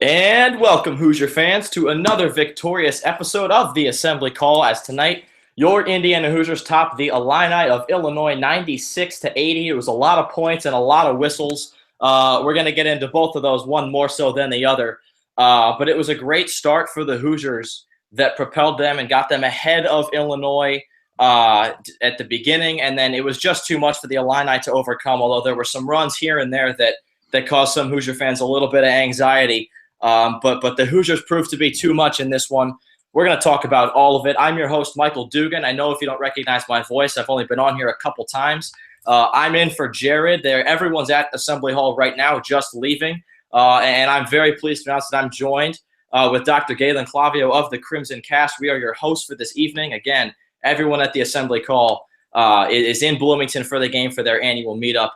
And welcome, Hoosier fans, to another victorious episode of the Assembly Call. As tonight, your Indiana Hoosiers top the Illini of Illinois 96-80. It was a lot of points and a lot of whistles. We're going to get into both of those, one more so than the other. But it was a great start for the Hoosiers that propelled them and got them ahead of Illinois at the beginning. And then it was just too much for the Illini to overcome, although there were some runs here and there that caused some Hoosier fans a little bit of anxiety. But the Hoosiers proved to be too much in this one. We're going to talk about all of it. I'm your host, Michael Dugan. I know if you don't recognize my voice, I've only been on here a couple times. I'm in for Jared. Everyone's at Assembly Hall right now, just leaving. And I'm very pleased to announce that I'm joined with Dr. Galen Clavio of the Crimson Cast. We are your hosts for this evening. Again, everyone at the Assembly Call is in Bloomington for the game for their annual meetup.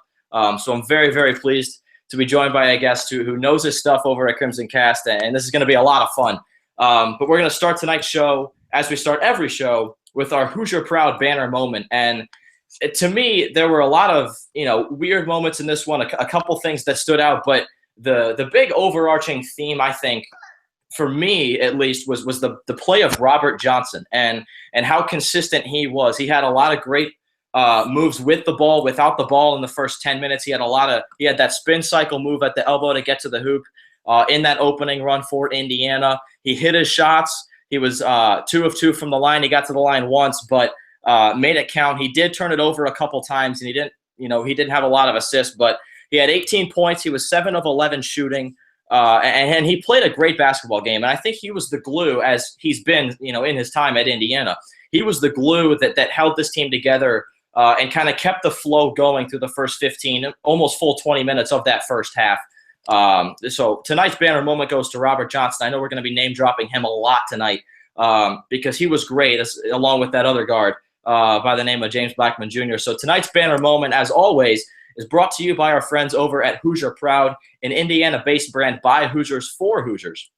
So I'm very, very pleased to be joined by a guest who knows his stuff over at Crimson Cast, and this is going to be a lot of fun. But we're going to start tonight's show, as we start every show, with our Hoosier Proud banner moment. And to me, there were a lot of weird moments in this one, a couple things that stood out. But the big overarching theme, I think, for me at least, was the play of Robert Johnson and how consistent he was. He had a lot of great moves with the ball, without the ball in the first 10 minutes. He had that spin cycle move at the elbow to get to the hoop in that opening run for Indiana. He hit his shots. He was 2 of 2 from the line. He got to the line once, but made it count. He did turn it over a couple times, and he didn't have a lot of assists, but he had 18 points. He was 7 of 11 shooting, and he played a great basketball game. And I think he was the glue, as he's been, in his time at Indiana. He was the glue that held this team together. And kind of kept the flow going through the first 15, almost full 20 minutes of that first half. So tonight's banner moment goes to Robert Johnson. I know we're going to be name-dropping him a lot tonight because he was great, along with that other guard by the name of James Blackman Jr. So tonight's banner moment, as always, is brought to you by our friends over at Hoosier Proud, an Indiana-based brand by Hoosiers for Hoosiers.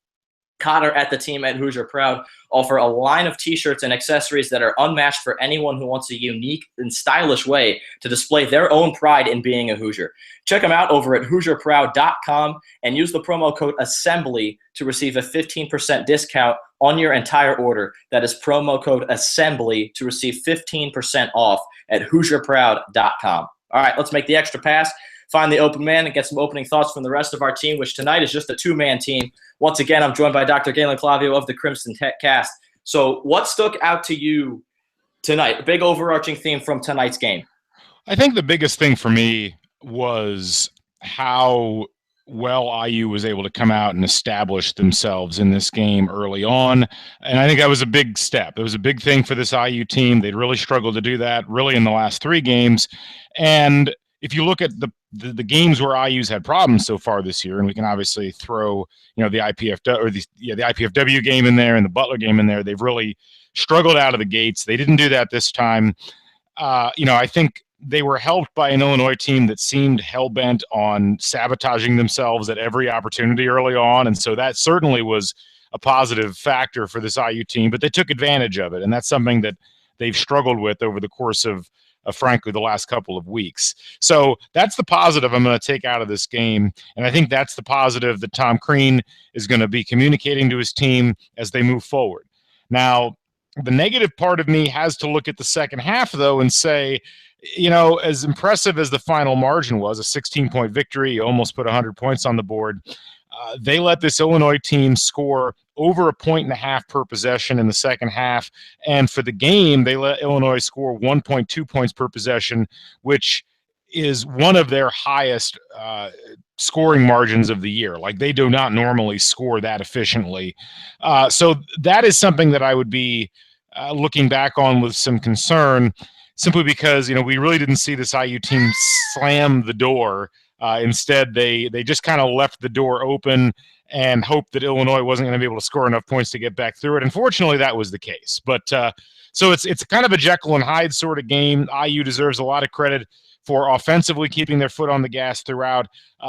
Cotter at the team at Hoosier Proud offer a line of T-shirts and accessories that are unmatched for anyone who wants a unique and stylish way to display their own pride in being a Hoosier. Check them out over at HoosierProud.com and use the promo code ASSEMBLY to receive a 15% discount on your entire order. That is promo code ASSEMBLY to receive 15% off at HoosierProud.com. All right, let's make the extra pass. Find the open man and get some opening thoughts from the rest of our team, which tonight is just a two-man team. Once again, I'm joined by Dr. Galen Clavio of the Crimson Cast. So what stuck out to you tonight? A big overarching theme from tonight's game. I think the biggest thing for me was how well IU was able to come out and establish themselves in this game early on. And I think that was a big step. It was a big thing for this IU team. They'd really struggled to do that really in the last 3 games. And if you look at the games where IU's had problems so far this year, and we can obviously throw, the IPFW or the IPFW game in there and the Butler game in there, they've really struggled out of the gates. They didn't do that this time. I think they were helped by an Illinois team that seemed hell-bent on sabotaging themselves at every opportunity early on, and so that certainly was a positive factor for this IU team, but they took advantage of it, and that's something that they've struggled with over the course of frankly, the last couple of weeks. So that's the positive I'm going to take out of this game. And I think that's the positive that Tom Crean is going to be communicating to his team as they move forward. Now, the negative part of me has to look at the second half, though, and say, as impressive as the final margin was, a 16-point victory, almost put 100 points on the board, they let this Illinois team score over 1.5 points per possession in the second half. And for the game, they let Illinois score 1.2 points per possession, which is one of their highest scoring margins of the year. Like, they do not normally score that efficiently. So that is something that I would be looking back on with some concern, simply because, we really didn't see this IU team slam the door. Instead, they just kind of left the door open and hoped that Illinois wasn't going to be able to score enough points to get back through it. Unfortunately, that was the case. But so it's kind of a Jekyll and Hyde sort of game. IU deserves a lot of credit for offensively keeping their foot on the gas throughout.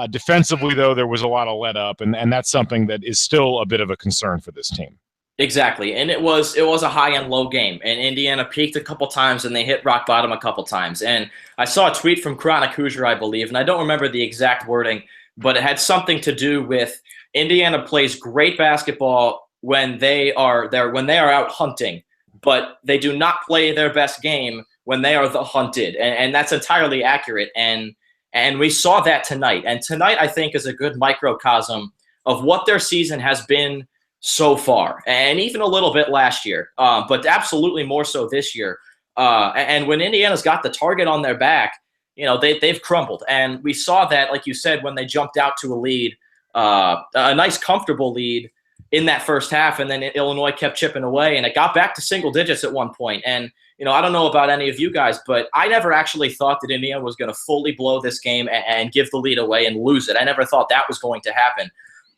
Defensively, though, there was a lot of let up, and that's something that is still a bit of a concern for this team. Exactly, and it was a high and low game, and Indiana peaked a couple times, and they hit rock bottom a couple times. And I saw a tweet from Chronic Hoosier, I believe, and I don't remember the exact wording, but it had something to do with Indiana plays great basketball when they are there, when they are out hunting, but they do not play their best game when they are the hunted, and that's entirely accurate. And we saw that tonight. And tonight, I think, is a good microcosm of what their season has been so far, and even a little bit last year, but absolutely more so this year. And when Indiana's got the target on their back, they've crumbled. And we saw that, like you said, when they jumped out to a lead, a nice comfortable lead in that first half, and then Illinois kept chipping away, and it got back to single digits at one point. And I don't know about any of you guys, but I never actually thought that Indiana was going to fully blow this game and give the lead away and lose it. I never thought that was going to happen.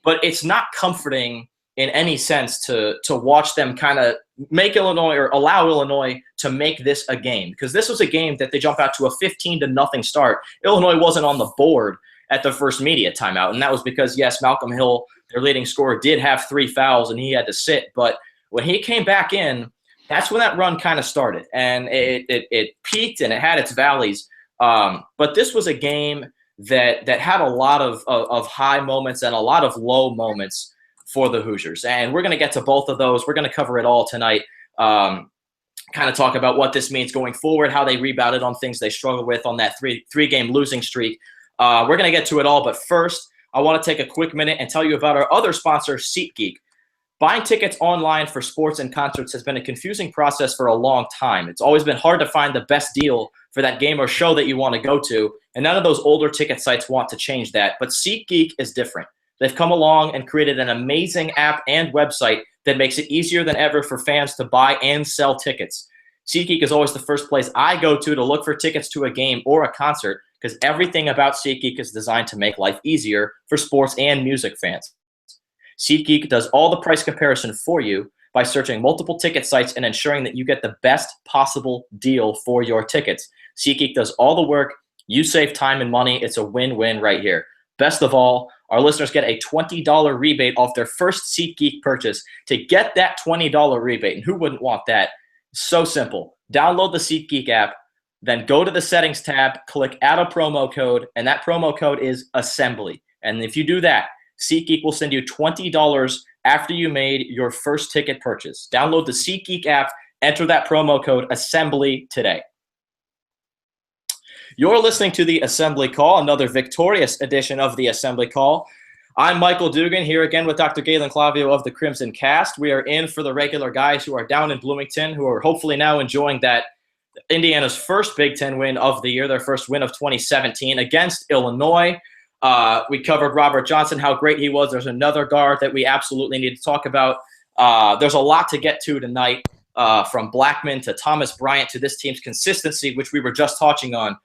But it's not comforting in any sense to watch them kind of make Illinois, or allow Illinois to make this a game, because this was a game that they jump out to a 15-0 start. Illinois wasn't on the board at the first media timeout, and that was because, yes, Malcolm Hill, their leading scorer, did have 3 fouls and he had to sit. But when he came back in, that's when that run kind of started, and it peaked and it had its valleys. But this was a game that had a lot of high moments and a lot of low moments for the Hoosiers. And we're going to get to both of those. We're going to cover it all tonight, kind of talk about what this means going forward, how they rebounded on things they struggled with on that three-game losing streak. We're going to get to it all. But first, I want to take a quick minute and tell you about our other sponsor, SeatGeek. Buying tickets online for sports and concerts has been a confusing process for a long time. It's always been hard to find the best deal for that game or show that you want to go to, and none of those older ticket sites want to change that. But SeatGeek is different. They've come along and created an amazing app and website that makes it easier than ever for fans to buy and sell tickets. SeatGeek is always the first place I go to look for tickets to a game or a concert, because everything about SeatGeek is designed to make life easier for sports and music fans. SeatGeek does all the price comparison for you by searching multiple ticket sites and ensuring that you get the best possible deal for your tickets. SeatGeek does all the work. You save time and money. It's a win-win right here. Best of all, our listeners get a $20 rebate off their first SeatGeek purchase. To get that $20 rebate, and who wouldn't want that? So simple. Download the SeatGeek app, then go to the settings tab, click add a promo code, and that promo code is assembly. And if you do that, SeatGeek will send you $20 after you made your first ticket purchase. Download the SeatGeek app, enter that promo code assembly today. You're listening to the Assembly Call, another victorious edition of the Assembly Call. I'm Michael Dugan, here again with Dr. Galen Clavio of the Crimson Cast. We are in for the regular guys who are down in Bloomington, who are hopefully now enjoying that Indiana's first Big Ten win of the year, their first win of 2017 against Illinois. We covered Robert Johnson, how great he was. There's another guard that we absolutely need to talk about. There's a lot to get to tonight, from Blackman to Thomas Bryant to this team's consistency, which we were just touching on.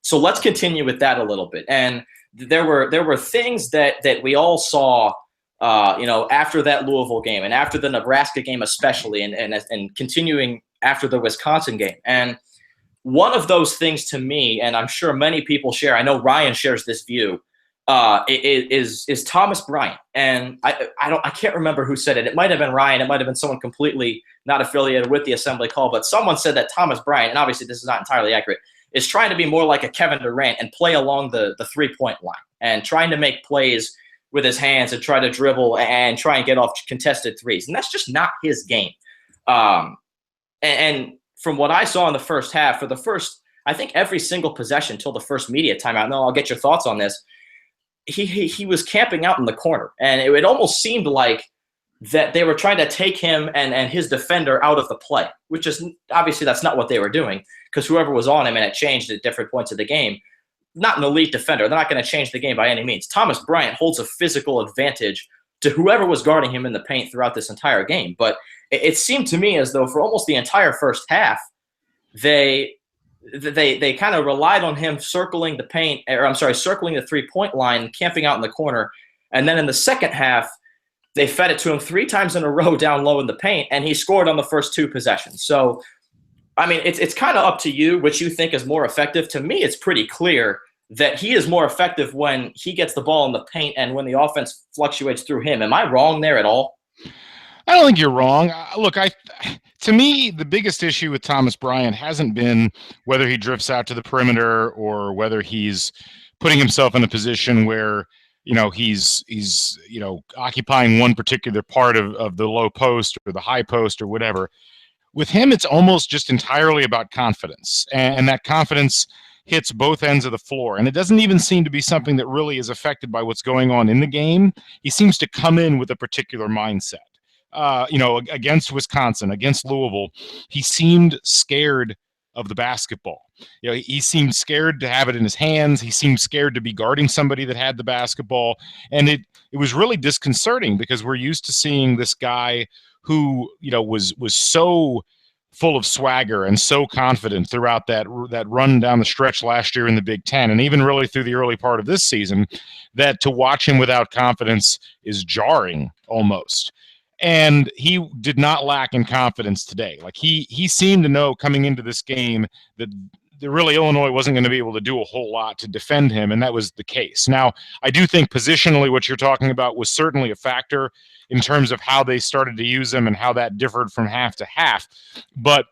So let's continue with that a little bit. And there were things that we all saw, after that Louisville game and after the Nebraska game especially, and continuing after the Wisconsin game. And one of those things to me, and I'm sure many people share, I know Ryan shares this view, is Thomas Bryant. And I can't remember who said it. It might have been Ryan. It might have been someone completely not affiliated with the Assembly Call, but someone said that Thomas Bryant, and obviously this is not entirely accurate, is trying to be more like a Kevin Durant and play along the three-point line and trying to make plays with his hands and try to dribble and try and get off contested threes. And that's just not his game. And from what I saw in the first half, for the first, I think every single possession till the first media timeout, no, I'll get your thoughts on this, he was camping out in the corner. And it almost seemed like that they were trying to take him and his defender out of the play, which is obviously that's not what they were doing, because whoever was on him, and it changed at different points of the game, not an elite defender. They're not going to change the game by any means. Thomas Bryant holds a physical advantage to whoever was guarding him in the paint throughout this entire game. But it seemed to me as though for almost the entire first half, they kind of relied on him circling the paint, circling the three-point line, camping out in the corner. And then in the second half, they fed it to him 3 times in a row down low in the paint, and he scored on the first 2 possessions. So, I mean, it's kind of up to you which you think is more effective. To me, it's pretty clear that he is more effective when he gets the ball in the paint and when the offense fluctuates through him. Am I wrong there at all? I don't think you're wrong. Look, to me, the biggest issue with Thomas Bryant hasn't been whether he drifts out to the perimeter or whether he's putting himself in a position where he's occupying one particular part of the low post or the high post or whatever. With him, it's almost just entirely about confidence, and that confidence hits both ends of the floor. And it doesn't even seem to be something that really is affected by what's going on in the game. He seems to come in with a particular mindset. Against Wisconsin, against Louisville, he seemed scared of the basketball. He seemed scared to have it in his hands. He seemed scared to be guarding somebody that had the basketball. And it was really disconcerting because we're used to seeing this guy who, was so full of swagger and so confident throughout that run down the stretch last year in the Big Ten, and even really through the early part of this season, that to watch him without confidence is jarring almost. And he did not lack in confidence today. Like he seemed to know coming into this game that really Illinois wasn't going to be able to do a whole lot to defend him, and that was the case. Now, I do think positionally what you're talking about was certainly a factor in terms of how they started to use him and how that differed from half to half. But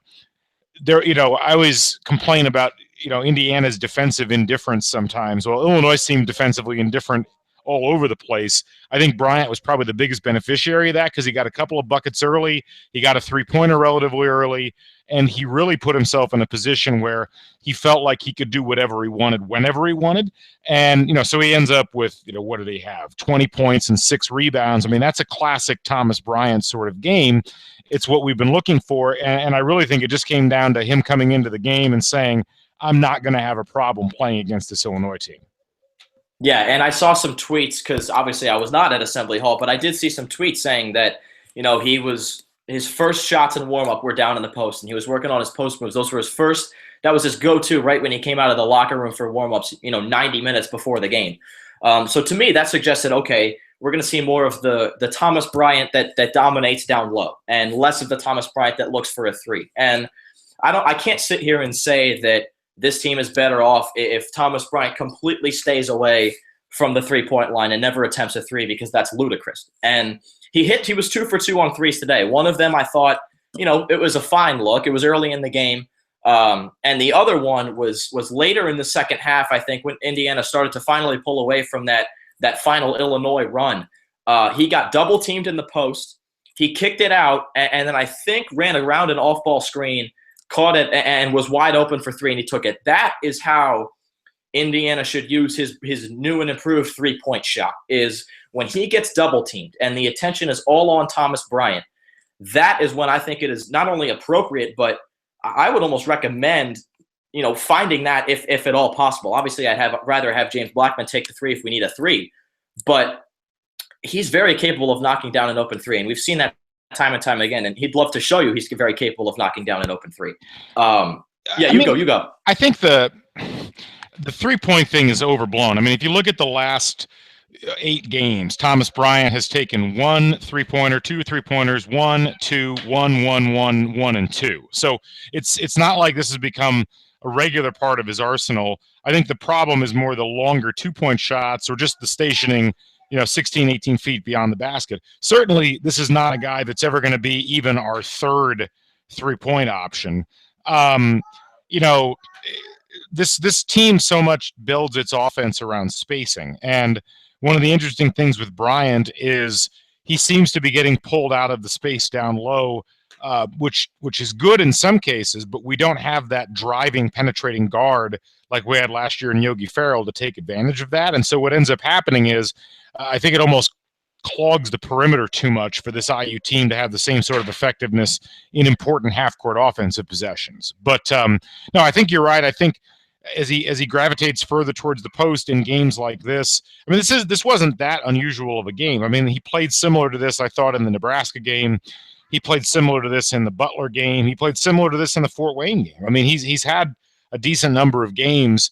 there, I always complain about, Indiana's defensive indifference sometimes. Well, Illinois seemed defensively indifferent all over the place. I think Bryant was probably the biggest beneficiary of that because he got a couple of buckets early. He got a three-pointer relatively early, and he really put himself in a position where he felt like he could do whatever he wanted whenever he wanted. And, so he ends up with, what did he have? 20 points and 6 rebounds. I mean, that's a classic Thomas Bryant sort of game. It's what we've been looking for. And I really think it just came down to him coming into the game and saying, I'm not going to have a problem playing against this Illinois team. Yeah, and I saw some tweets because obviously I was not at Assembly Hall, but I did see some tweets saying that, his first shots in warm-up were down in the post, and he was working on his post moves. Those were his first. That was his go-to right when he came out of the locker room for warm-ups, 90 minutes before the game. So to me, that suggested, okay, we're going to see more of the Thomas Bryant that dominates down low and less of the Thomas Bryant that looks for a three. And I can't sit here and say that this team is better off if Thomas Bryant completely stays away from the three-point line and never attempts a three, because that's ludicrous. And he was 2 for 2 on threes today. One of them I thought, it was a fine look. It was early in the game. And the other one was later in the second half, I think, when Indiana started to finally pull away from that final Illinois run. He got double-teamed in the post. He kicked it out, and then I think ran around an off-ball screen, caught it, and was wide open for three, and he took it. That is how Indiana should use his new and improved three-point shot, is when he gets double-teamed and the attention is all on Thomas Bryant. That is when I think it is not only appropriate, but I would almost recommend, finding that if at all possible. Obviously, I'd rather have James Blackman take the three if we need a three, but he's very capable of knocking down an open three, and we've seen that time and time again, and he'd love to show you he's very capable of knocking down an open three. You go. I think the 3-point thing is overblown. I mean, if you look at the last 8 games, Thomas Bryant has taken 1 3-pointer, 2 3-pointers, 1, 2, 1, 1, 1, 1, and 2. So it's not like this has become a regular part of his arsenal. I think the problem is more the longer 2-point shots or just the stationing, 16, 18 feet beyond the basket. Certainly, this is not a guy that's ever going to be even our third 3-point option. This team so much builds its offense around spacing. And one of the interesting things with Bryant is he seems to be getting pulled out of the space down low, which is good in some cases, but we don't have that driving, penetrating guard like we had last year in Yogi Ferrell to take advantage of that. And so what ends up happening is I think it almost clogs the perimeter too much for this IU team to have the same sort of effectiveness in important half-court offensive possessions. But no, I think you're right. I think as he gravitates further towards the post in games like this, I mean, this wasn't that unusual of a game. I mean, he played similar to this, I thought, in the Nebraska game. He played similar to this in the Butler game. He played similar to this in the Fort Wayne game. I mean, he's had a decent number of games,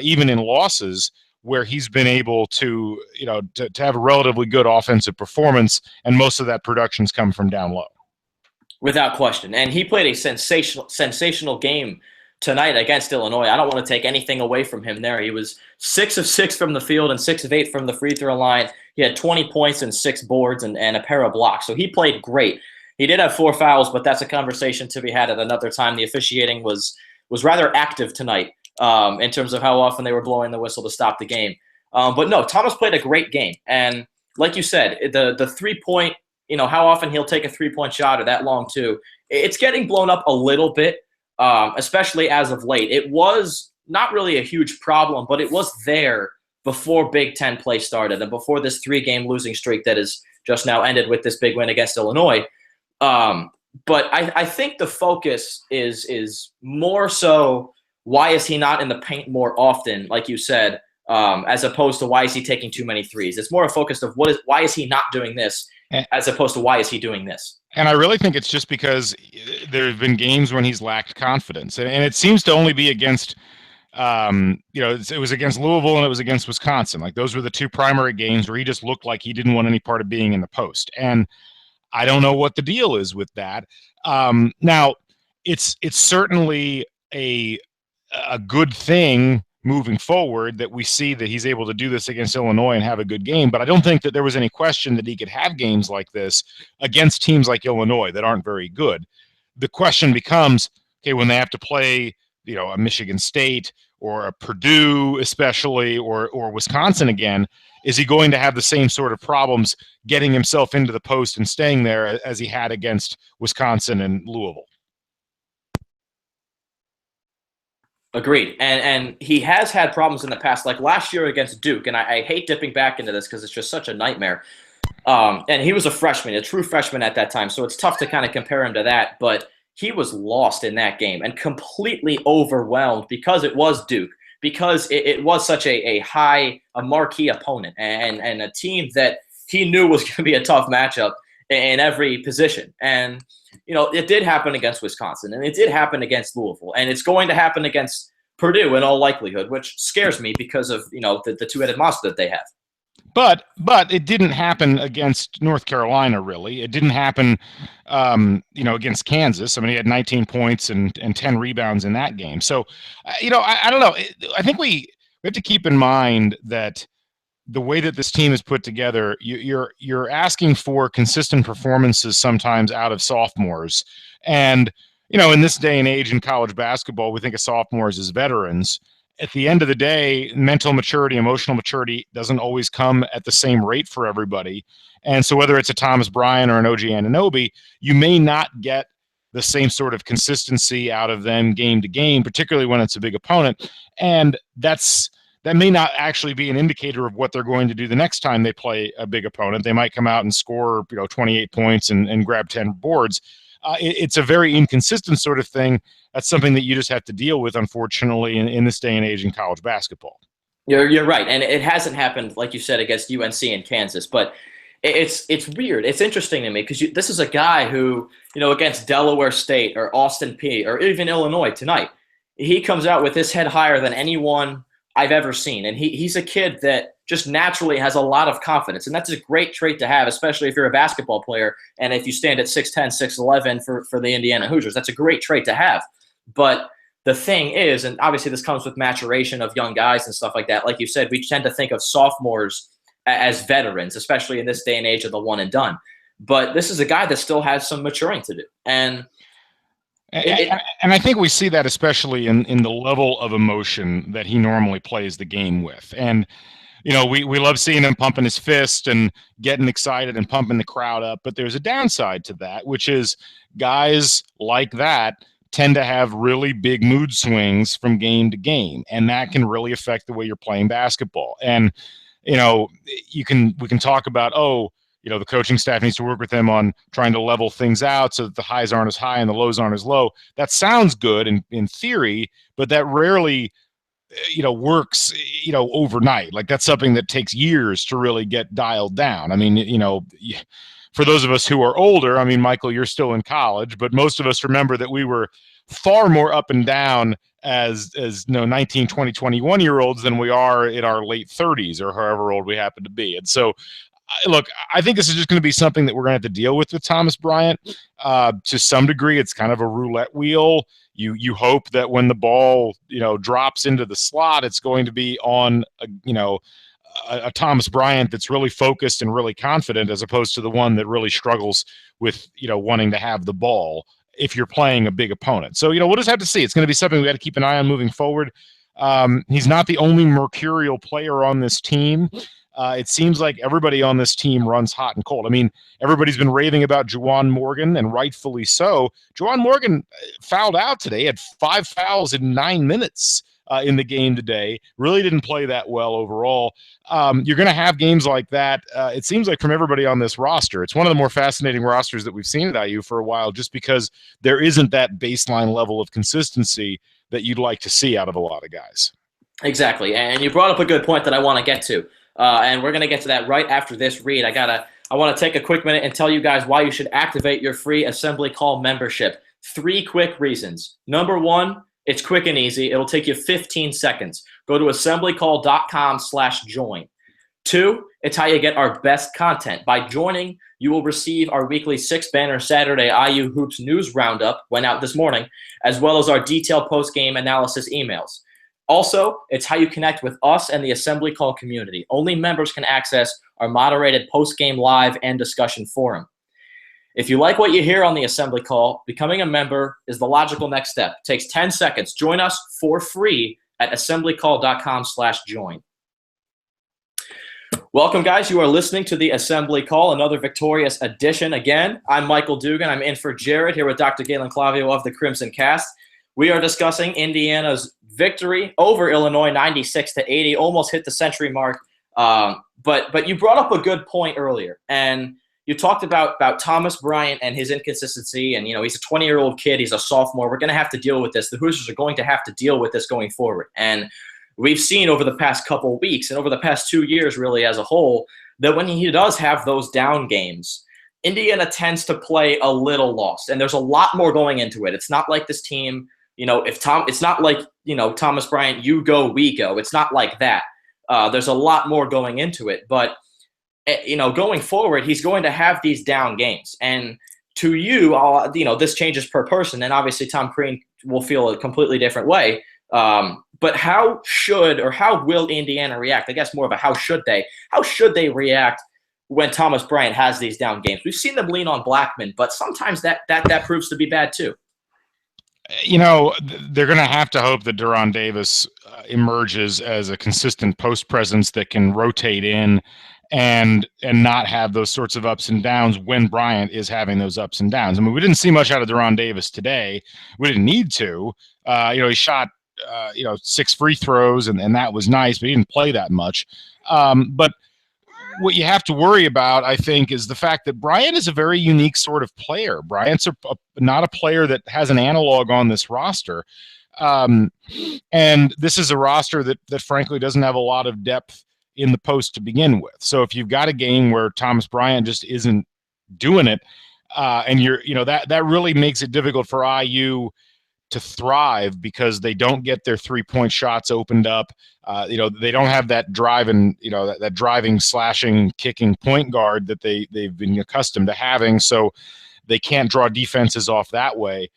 even in losses, where he's been able to have a relatively good offensive performance, and most of that production's come from down low. Without question. And he played a sensational game tonight against Illinois. I don't want to take anything away from him there. He was 6 of 6 from the field and 6 of 8 from the free throw line. He had 20 points and 6 boards and a pair of blocks. So he played great. He did have 4 fouls, but that's a conversation to be had at another time. The officiating was rather active tonight in terms of how often they were blowing the whistle to stop the game. But no, Thomas played a great game. And like you said, the 3-point, how often he'll take a 3-point shot or that long too, it's getting blown up a little bit, especially as of late. It was not really a huge problem, but it was there before Big Ten play started and before this 3-game losing streak that is just now ended with this big win against Illinois. But I think the focus is more so why is he not in the paint more often, like you said, as opposed to why is he taking too many threes. It's more a focus of why is he not doing this as opposed to why is he doing this. And I really think it's just because there have been games when he's lacked confidence. And it seems to only be against it was against Louisville and it was against Wisconsin. Like those were the two primary games where he just looked like he didn't want any part of being in the post. And I don't know what the deal is with that. Now, it's certainly a good thing moving forward that we see that he's able to do this against Illinois and have a good game. But I don't think that there was any question that he could have games like this against teams like Illinois that aren't very good. The question becomes, okay, when they have to play, a Michigan State or a Purdue especially, or Wisconsin again, is he going to have the same sort of problems getting himself into the post and staying there as he had against Wisconsin and Louisville? Agreed. And he has had problems in the past, like last year against Duke. And I hate dipping back into this because it's just such a nightmare. And he was a freshman, a true freshman at that time. So it's tough to kind of compare him to that. But he was lost in that game and completely overwhelmed because it was Duke, because it was such a marquee opponent and a team that he knew was going to be a tough matchup in every position. And it did happen against Wisconsin, and it did happen against Louisville, and it's going to happen against Purdue in all likelihood, which scares me because of the two-headed monster that they have. But it didn't happen against North Carolina, really. It didn't happen, against Kansas. I mean, he had 19 points and 10 rebounds in that game. So, I don't know. I think we have to keep in mind that the way that this team is put together, you're asking for consistent performances sometimes out of sophomores. And, in this day and age in college basketball, we think of sophomores as veterans. At the end of the day, mental maturity, emotional maturity doesn't always come at the same rate for everybody. And so whether it's a Thomas Bryant or an OG Anunoby, you may not get the same sort of consistency out of them game to game, particularly when it's a big opponent. And that may not actually be an indicator of what they're going to do the next time they play a big opponent. They might come out and score 28 points and grab 10 boards. It's a very inconsistent sort of thing. That's something that you just have to deal with, unfortunately, in this day and age in college basketball. You're right, and it hasn't happened, like you said, against UNC and Kansas, but it's weird. It's interesting to me because this is a guy who, against Delaware State or Austin Peay or even Illinois tonight, he comes out with his head higher than anyone I've ever seen, and he's a kid that just naturally has a lot of confidence, and that's a great trait to have, especially if you're a basketball player and if you stand at 6'10", 6'11" for the Indiana Hoosiers. That's a great trait to have. But the thing is, and obviously this comes with maturation of young guys and stuff like that, like you said, we tend to think of sophomores as veterans, especially in this day and age of the one and done. But this is a guy that still has some maturing to do. And I think we see that especially in the level of emotion that he normally plays the game with. And, we love seeing him pumping his fist and getting excited and pumping the crowd up. But there's a downside to that, which is guys like that tend to have really big mood swings from game to game. And that can really affect the way you're playing basketball. And, we can talk about, the coaching staff needs to work with him on trying to level things out so that the highs aren't as high and the lows aren't as low. That sounds good in theory, but that rarely, works, overnight. Like that's something that takes years to really get dialed down. I mean, for those of us who are older, I mean, Michael, you're still in college, but most of us remember that we were far more up and down as 19, 20, 21-year-olds than we are in our late 30s or however old we happen to be. And so, look, I think this is just going to be something that we're going to have to deal with Thomas Bryant. To some degree, it's kind of a roulette wheel. You hope that when the ball, drops into the slot, it's going to be on, a Thomas Bryant that's really focused and really confident as opposed to the one that really struggles with, wanting to have the ball if you're playing a big opponent. So, we'll just have to see. It's going to be something we got to keep an eye on moving forward. He's not the only mercurial player on this team. It seems like everybody on this team runs hot and cold. I mean, everybody's been raving about Juwan Morgan, and rightfully so. Juwan Morgan fouled out today, had 5 fouls in 9 minutes in the game today. Really didn't play that well overall. You're going to have games like that. It seems like from everybody on this roster. It's one of the more fascinating rosters that we've seen at IU for a while, just because there isn't that baseline level of consistency that you'd like to see out of a lot of guys. Exactly, and you brought up a good point that I want to get to. And we're going to get to that right after this read. I want to take a quick minute and tell you guys why you should activate your free Assembly Call membership. 3 quick reasons. Number 1, it's quick and easy. It'll take you 15 seconds. Go to assemblycall.com/join. 2, it's how you get our best content. By joining, you will receive our weekly 6-banner Saturday IU Hoops News Roundup, went out this morning, as well as our detailed post-game analysis emails. Also, it's how you connect with us and the Assembly Call community. Only members can access our moderated post-game live and discussion forum. If you like what you hear on the Assembly Call, becoming a member is the logical next step. It takes 10 seconds. Join us for free at assemblycall.com/join. Welcome, guys. You are listening to the Assembly Call, another victorious edition. Again, I'm Michael Dugan. I'm in for Jared here with Dr. Galen Clavio of the Crimson Cast. We are discussing Indiana's victory over Illinois, 96-80, almost hit the century mark. But you brought up a good point earlier, and you talked about Thomas Bryant and his inconsistency. And he's a 20-year-old kid. He's a sophomore. We're going to have to deal with this. The Hoosiers are going to have to deal with this going forward. And we've seen over the past couple of weeks and over the past 2 years, really as a whole, that when he does have those down games, Indiana tends to play a little lost. And there's a lot more going into it. It's not like this team. It's not like, Thomas Bryant, you go, we go. It's not like that. There's a lot more going into it. But, going forward, he's going to have these down games. And to you, this changes per person. And obviously Tom Crean will feel a completely different way. But how will Indiana react? I guess more of a how should they? How should they react when Thomas Bryant has these down games? We've seen them lean on Blackman, but sometimes that proves to be bad too. They're going to have to hope that Deron Davis emerges as a consistent post presence that can rotate in and not have those sorts of ups and downs when Bryant is having those ups and downs. I mean, we didn't see much out of Deron Davis today. We didn't need to. He shot 6 free throws, and that was nice, but he didn't play that much. But what you have to worry about, I think, is the fact that Bryant is a very unique sort of player. Bryant's not a player that has an analog on this roster. And this is a roster that frankly doesn't have a lot of depth in the post to begin with. So if you've got a game where Thomas Bryant just isn't doing it, and that really makes it difficult for IU to thrive because they don't get their 3-point shots opened up. They don't have that driving, that driving, slashing, kicking point guard that they've been accustomed to having. So they can't draw defenses off that way.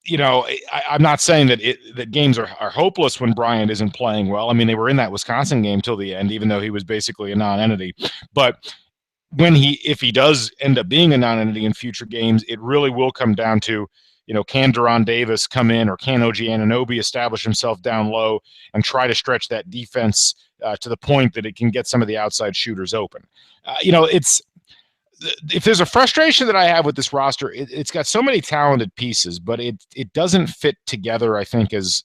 I'm not saying that games are hopeless when Bryant isn't playing well. I mean, they were in that Wisconsin game till the end, even though he was basically a non-entity. But if he does end up being a non-entity in future games, it really will come down to, can Deron Davis come in, or can OG Anunoby establish himself down low and try to stretch that defense to the point that it can get some of the outside shooters open? If there's a frustration that I have with this roster, it's got so many talented pieces, but it doesn't fit together, I think, as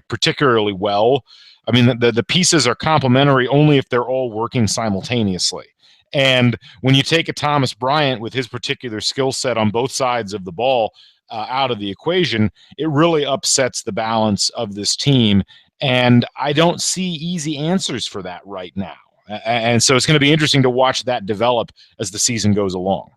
particularly well. I mean, the pieces are complementary only if they're all working simultaneously. And when you take a Thomas Bryant with his particular skill set on both sides of the ball out of the equation, it really upsets the balance of this team. And I don't see easy answers for that right now. And so it's going to be interesting to watch that develop as the season goes along.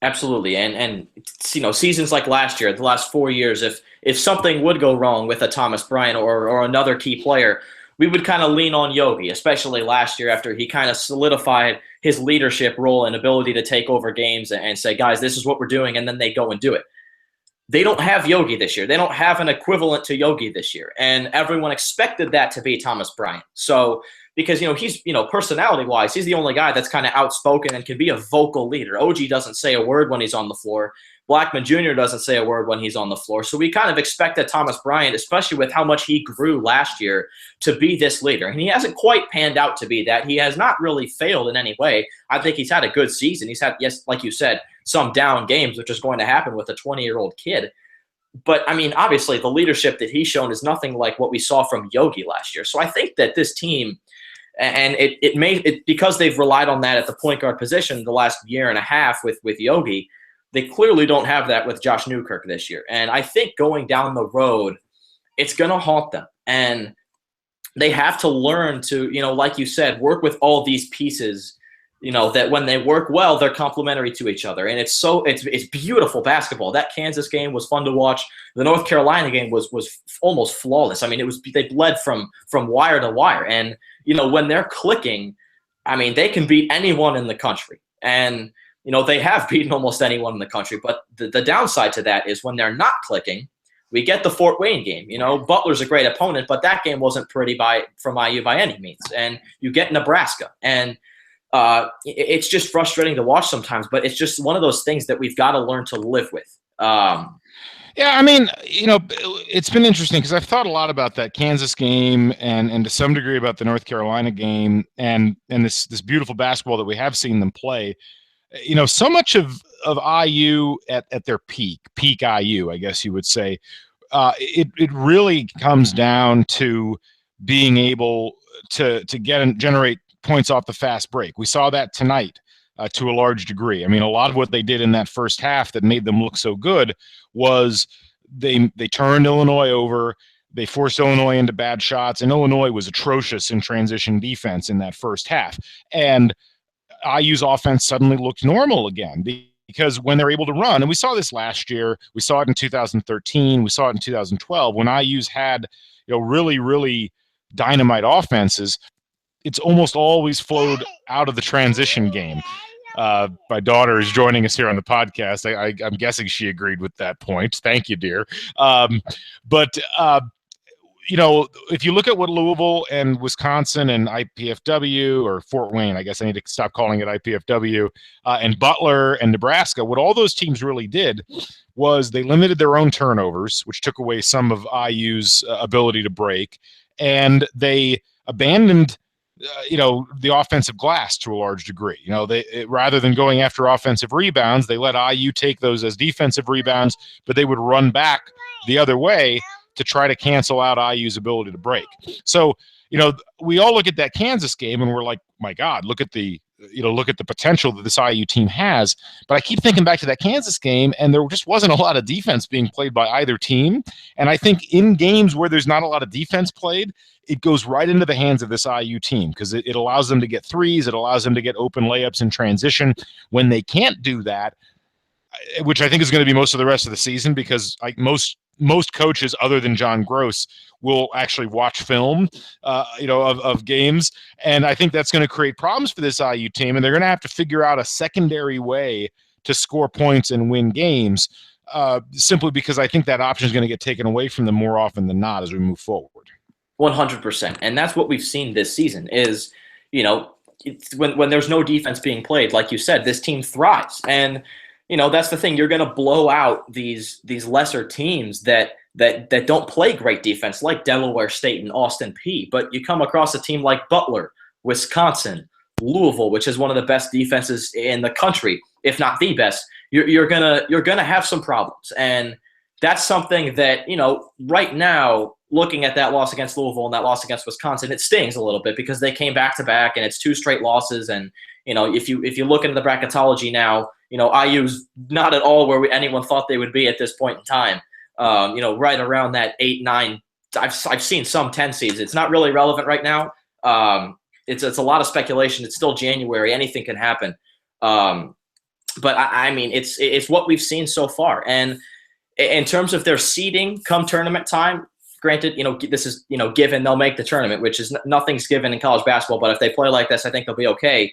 Absolutely. And seasons like last year, the last 4 years, if something would go wrong with a Thomas Bryant or another key player, we would kind of lean on Yogi, especially last year after he kind of solidified his leadership role and ability to take over games and say, guys, this is what we're doing, and then they go and do it. they don't have Yogi this year. They don't have an equivalent to Yogi this year. And everyone expected that to be Thomas Bryant. So, because, he's, personality-wise, he's the only guy that's kind of outspoken and can be a vocal leader. OG doesn't say a word when he's on the floor. Blackman Jr. doesn't say a word when he's on the floor. So we kind of expected Thomas Bryant, especially with how much he grew last year, to be this leader. And he hasn't quite panned out to be that. He has not really failed in any way. I think he's had a good season. He's had, yes, like you said, some down games, which is going to happen with a 20-year-old kid. But, I mean, obviously the leadership that he's shown is nothing like what we saw from Yogi last year. So I think that this team, and it because they've relied on that at the point guard position the last year and a half with Yogi, they clearly don't have that with Josh Newkirk this year. And I think going down the road, it's going to haunt them. And they have to learn to, like you said, work with all these pieces, that when they work well, they're complementary to each other. And it's beautiful basketball. That Kansas game was fun to watch. The North Carolina game was almost flawless. I mean, they bled from wire to wire. And, when they're clicking, I mean, they can beat anyone in the country. And, they have beaten almost anyone in the country. But the downside to that is when they're not clicking, we get the Fort Wayne game. Butler's a great opponent, but that game wasn't pretty from IU by any means. And you get Nebraska. And it's just frustrating to watch sometimes, but it's just one of those things that we've got to learn to live with. Yeah, I mean, it's been interesting because I've thought a lot about that Kansas game and to some degree about the North Carolina game and this beautiful basketball that we have seen them play. So much of IU at their peak IU, I guess you would say, it really comes down to being able to get and generate points off the fast break. We saw that tonight to a large degree. I mean, a lot of what they did in that first half that made them look so good was they turned Illinois over. They forced Illinois into bad shots, and Illinois was atrocious in transition defense in that first half. And IU's offense suddenly looked normal again because when they're able to run, and we saw this last year, we saw it in 2013, we saw it in 2012, when IU's had really, really dynamite offenses, it's almost always flowed out of the transition game. My daughter is joining us here on the podcast. I'm guessing she agreed with that point. Thank you, dear. If you look at what Louisville and Wisconsin and IPFW, or Fort Wayne, I guess I need to stop calling it IPFW, and Butler and Nebraska, what all those teams really did was they limited their own turnovers, which took away some of IU's ability to break, and they abandoned the offensive glass to a large degree. Rather than going after offensive rebounds, they let IU take those as defensive rebounds, but they would run back the other way to try to cancel out IU's ability to break. So, we all look at that Kansas game and we're like, my God, look at the potential that this IU team has. But I keep thinking back to that Kansas game, and there just wasn't a lot of defense being played by either team. And I think in games where there's not a lot of defense played, it goes right into the hands of this IU team because it allows them to get threes. It allows them to get open layups in transition. When they can't do that, which I think is going to be most of the rest of the season, because most coaches other than John Gross will actually watch film, of games. And I think that's going to create problems for this IU team. And they're going to have to figure out a secondary way to score points and win games, simply because I think that option is going to get taken away from them more often than not as we move forward. 100%. And that's what we've seen this season is, when there's no defense being played, like you said, this team thrives. And, that's the thing. You're going to blow out these lesser teams that don't play great defense, like Delaware State and Austin Peay. But you come across a team like Butler, Wisconsin, Louisville, which is one of the best defenses in the country, if not the best. You're gonna have some problems, and that's something that right now, looking at that loss against Louisville and that loss against Wisconsin, it stings a little bit because they came back to back and it's 2 straight losses. And if you look into the bracketology now, IU's not at all where anyone thought they would be at this point in time. Right around that 8, 9. I've seen some 10 seeds. It's not really relevant right now. It's a lot of speculation. It's still January. Anything can happen. But I mean, it's what we've seen so far. And in terms of their seeding come tournament time, granted, this is, given they'll make the tournament, which is nothing's given in college basketball. But if they play like this, I think they'll be okay.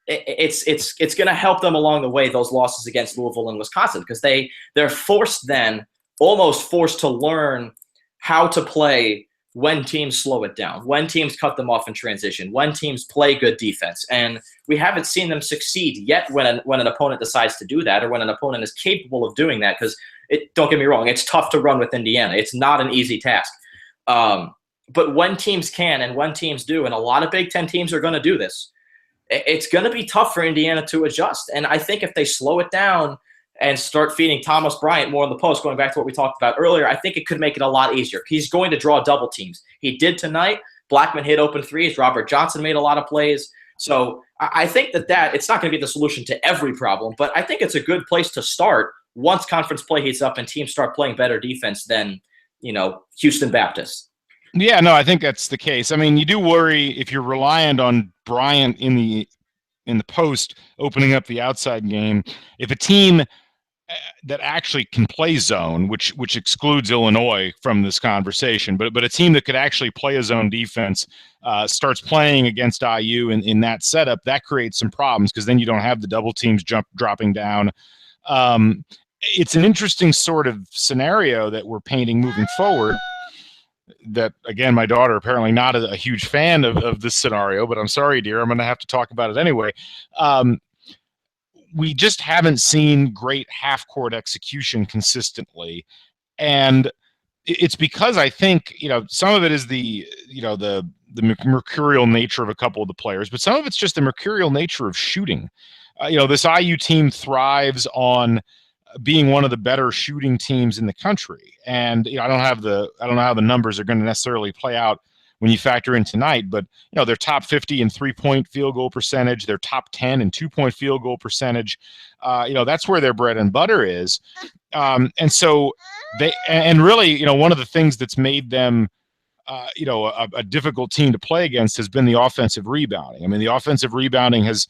it's going to help them along the way, those losses against Louisville and Wisconsin, because they're almost forced to learn how to play when teams slow it down, when teams cut them off in transition, when teams play good defense. And we haven't seen them succeed yet when an opponent decides to do that, or when an opponent is capable of doing that, because don't get me wrong, it's tough to run with Indiana. It's not an easy task. But when teams can and when teams do, and a lot of Big Ten teams are going to do this, it's going to be tough for Indiana to adjust. And I think if they slow it down and start feeding Thomas Bryant more in the post, going back to what we talked about earlier, I think it could make it a lot easier. He's going to draw double teams. He did tonight. Blackman hit open threes. Robert Johnson made a lot of plays. So I think that it's not going to be the solution to every problem, but I think it's a good place to start once conference play heats up and teams start playing better defense than, Houston Baptist. Yeah, no, I think that's the case. I mean, you do worry if you're reliant on Bryant in the post opening up the outside game. If a team that actually can play zone, which excludes Illinois from this conversation, but a team that could actually play a zone defense starts playing against IU in that setup, that creates some problems, because then you don't have the double teams dropping down. It's an interesting sort of scenario that we're painting moving forward. That, again, my daughter apparently not a huge fan of this scenario, but I'm sorry, dear, I'm going to have to talk about it anyway. We just haven't seen great half-court execution consistently, and it's because I think some of it is the mercurial nature of a couple of the players, but some of it's just the mercurial nature of shooting. This IU team thrives on being one of the better shooting teams in the country. And I don't know how the numbers are going to necessarily play out when you factor in tonight, but they're top 50 in 3-point field goal percentage. They're top 10 in 2-point field goal percentage. That's where their bread and butter is. And so really, one of the things that's made them a difficult team to play against has been the offensive rebounding. I mean, the offensive rebounding has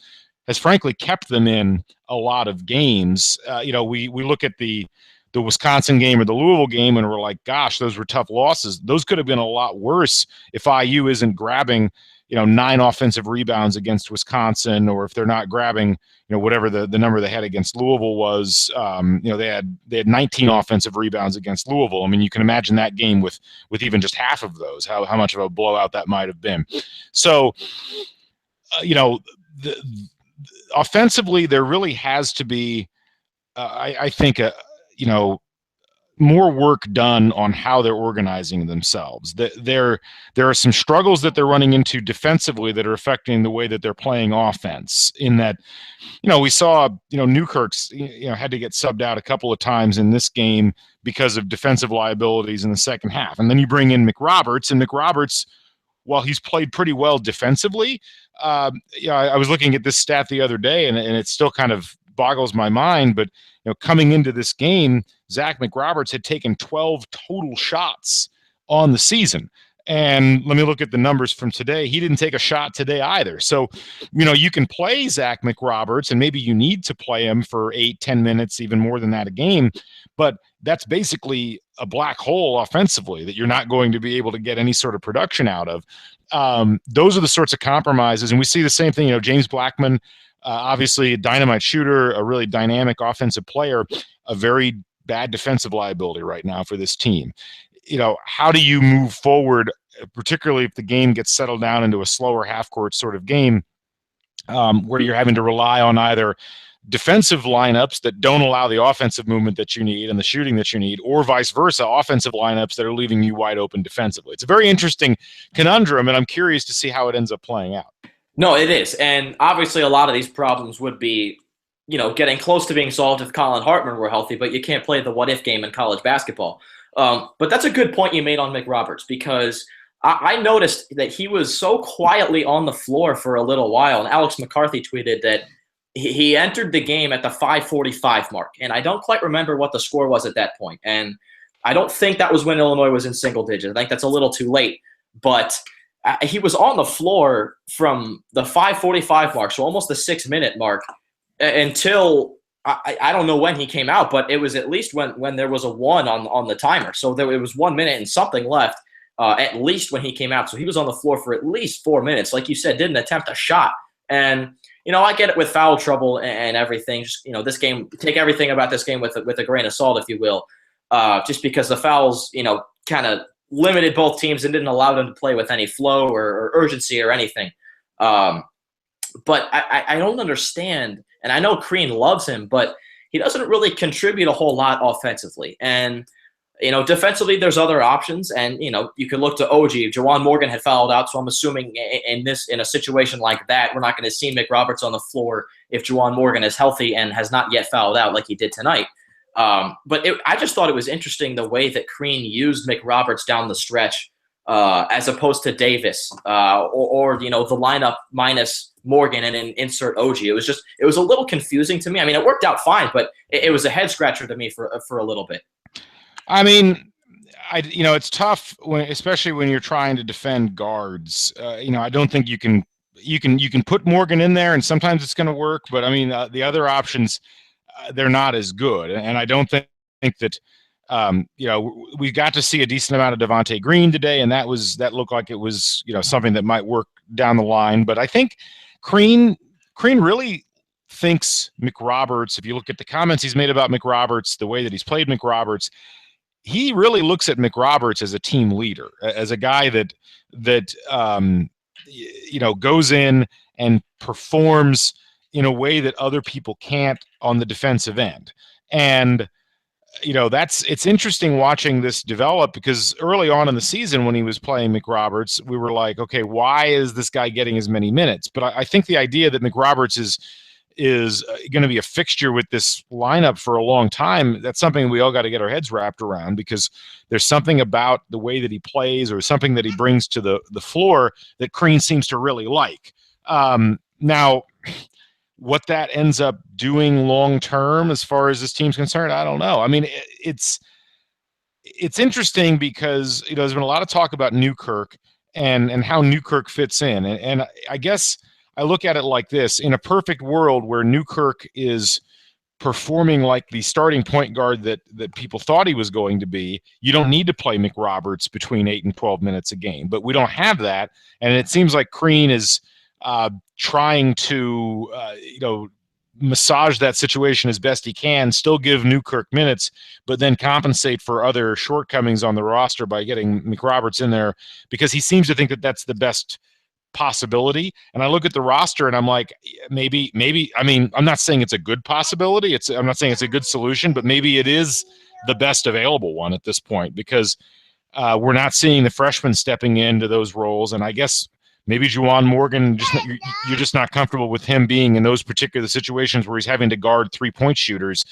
frankly kept them in a lot of games. We look at the Wisconsin game or the Louisville game and we're like, gosh, those were tough losses. Those could have been a lot worse if IU isn't grabbing, 9 offensive rebounds against Wisconsin, or if they're not grabbing, whatever the number they had against Louisville was. They had 19 offensive rebounds against Louisville. I mean, you can imagine that game with even just half of those, how much of a blowout that might have been. So, offensively, there really has to be, I think, more work done on how they're organizing themselves. There are some struggles that they're running into defensively that are affecting the way that they're playing offense. In that, we saw, Newkirk's, had to get subbed out a couple of times in this game because of defensive liabilities in the second half. And then you bring in McRoberts, and McRoberts, while he's played pretty well defensively, I was looking at this stat the other day, and it still kind of boggles my mind. But coming into this game, Zach McRoberts had taken 12 total shots on the season. And let me look at the numbers from today. He didn't take a shot today either. So, you can play Zach McRoberts, and maybe you need to play him for 8-10 minutes, even more than that a game. But that's basically a black hole offensively that you're not going to be able to get any sort of production out of. Those are the sorts of compromises. And we see the same thing, James Blackman, obviously a dynamite shooter, a really dynamic offensive player, a very bad defensive liability right now for this team. How do you move forward, particularly if the game gets settled down into a slower half-court sort of game, where you're having to rely on either defensive lineups that don't allow the offensive movement that you need and the shooting that you need, or vice versa, offensive lineups that are leaving you wide open defensively. It's a very interesting conundrum, and I'm curious to see how it ends up playing out. No, it is. And obviously a lot of these problems would be, getting close to being solved if Colin Hartman were healthy, but you can't play the what-if game in college basketball. But that's a good point you made on McRoberts, because I noticed that he was so quietly on the floor for a little while, and Alex McCarthy tweeted that he entered the game at the 5:45 mark, and I don't quite remember what the score was at that point. And I don't think that was when Illinois was in single digits. I think that's a little too late. But he was on the floor from the 5:45 mark, so almost the 6-minute mark, until I don't know when he came out, but it was at least when there was a 1 on the timer. So it was 1 minute and something left, at least when he came out. So he was on the floor for at least 4 minutes. Like you said, didn't attempt a shot. And I get it with foul trouble and everything. Just this game, take everything about this game with a grain of salt, if you will. Just because the fouls, kind of limited both teams and didn't allow them to play with any flow or urgency or anything. But I don't understand, and I know Crean loves him, but he doesn't really contribute a whole lot offensively. And defensively, there's other options, and you could look to OG. Juwan Morgan had fouled out, so I'm assuming in a situation like that, we're not going to see McRoberts on the floor if Juwan Morgan is healthy and has not yet fouled out like he did tonight. But I just thought it was interesting the way that Crean used McRoberts down the stretch, as opposed to Davis, or the lineup minus Morgan and then insert OG. It was a little confusing to me. I mean, it worked out fine, but it was a head scratcher to me for a little bit. I mean, it's tough especially when you're trying to defend guards. I don't think you can put Morgan in there, and sometimes it's going to work. But I mean, the other options, they're not as good, and I don't think that. We got to see a decent amount of Devontae Green today, and that looked like it was something that might work down the line. But I think Crean really thinks McRoberts. If you look at the comments he's made about McRoberts, the way that he's played McRoberts, he really looks at McRoberts as a team leader, as a guy that goes in and performs in a way that other people can't on the defensive end. And it's interesting watching this develop, because early on in the season when he was playing McRoberts, we were like, okay, why is this guy getting as many minutes? But I think the idea that McRoberts is going to be a fixture with this lineup for a long time, that's something we all got to get our heads wrapped around, because there's something about the way that he plays or something that he brings to the floor that Crean seems to really like. Now, what that ends up doing long term as far as this team's concerned, I don't know. I mean, it's interesting because there's been a lot of talk about Newkirk and how Newkirk fits in, and I guess I look at it like this: in a perfect world where Newkirk is performing like the starting point guard that people thought he was going to be, you don't need to play McRoberts between 8 and 12 minutes a game. But we don't have that, and it seems like Crean is trying to massage that situation as best he can, still give Newkirk minutes, but then compensate for other shortcomings on the roster by getting McRoberts in there, because he seems to think that that's the best possibility. And I look at the roster and I'm like, maybe, I mean, I'm not saying it's a good possibility. I'm not saying it's a good solution, but maybe it is the best available one at this point, because we're not seeing the freshmen stepping into those roles. And I guess maybe Juwan Morgan, you're just not comfortable with him being in those particular situations where he's having to guard 3-point shooters.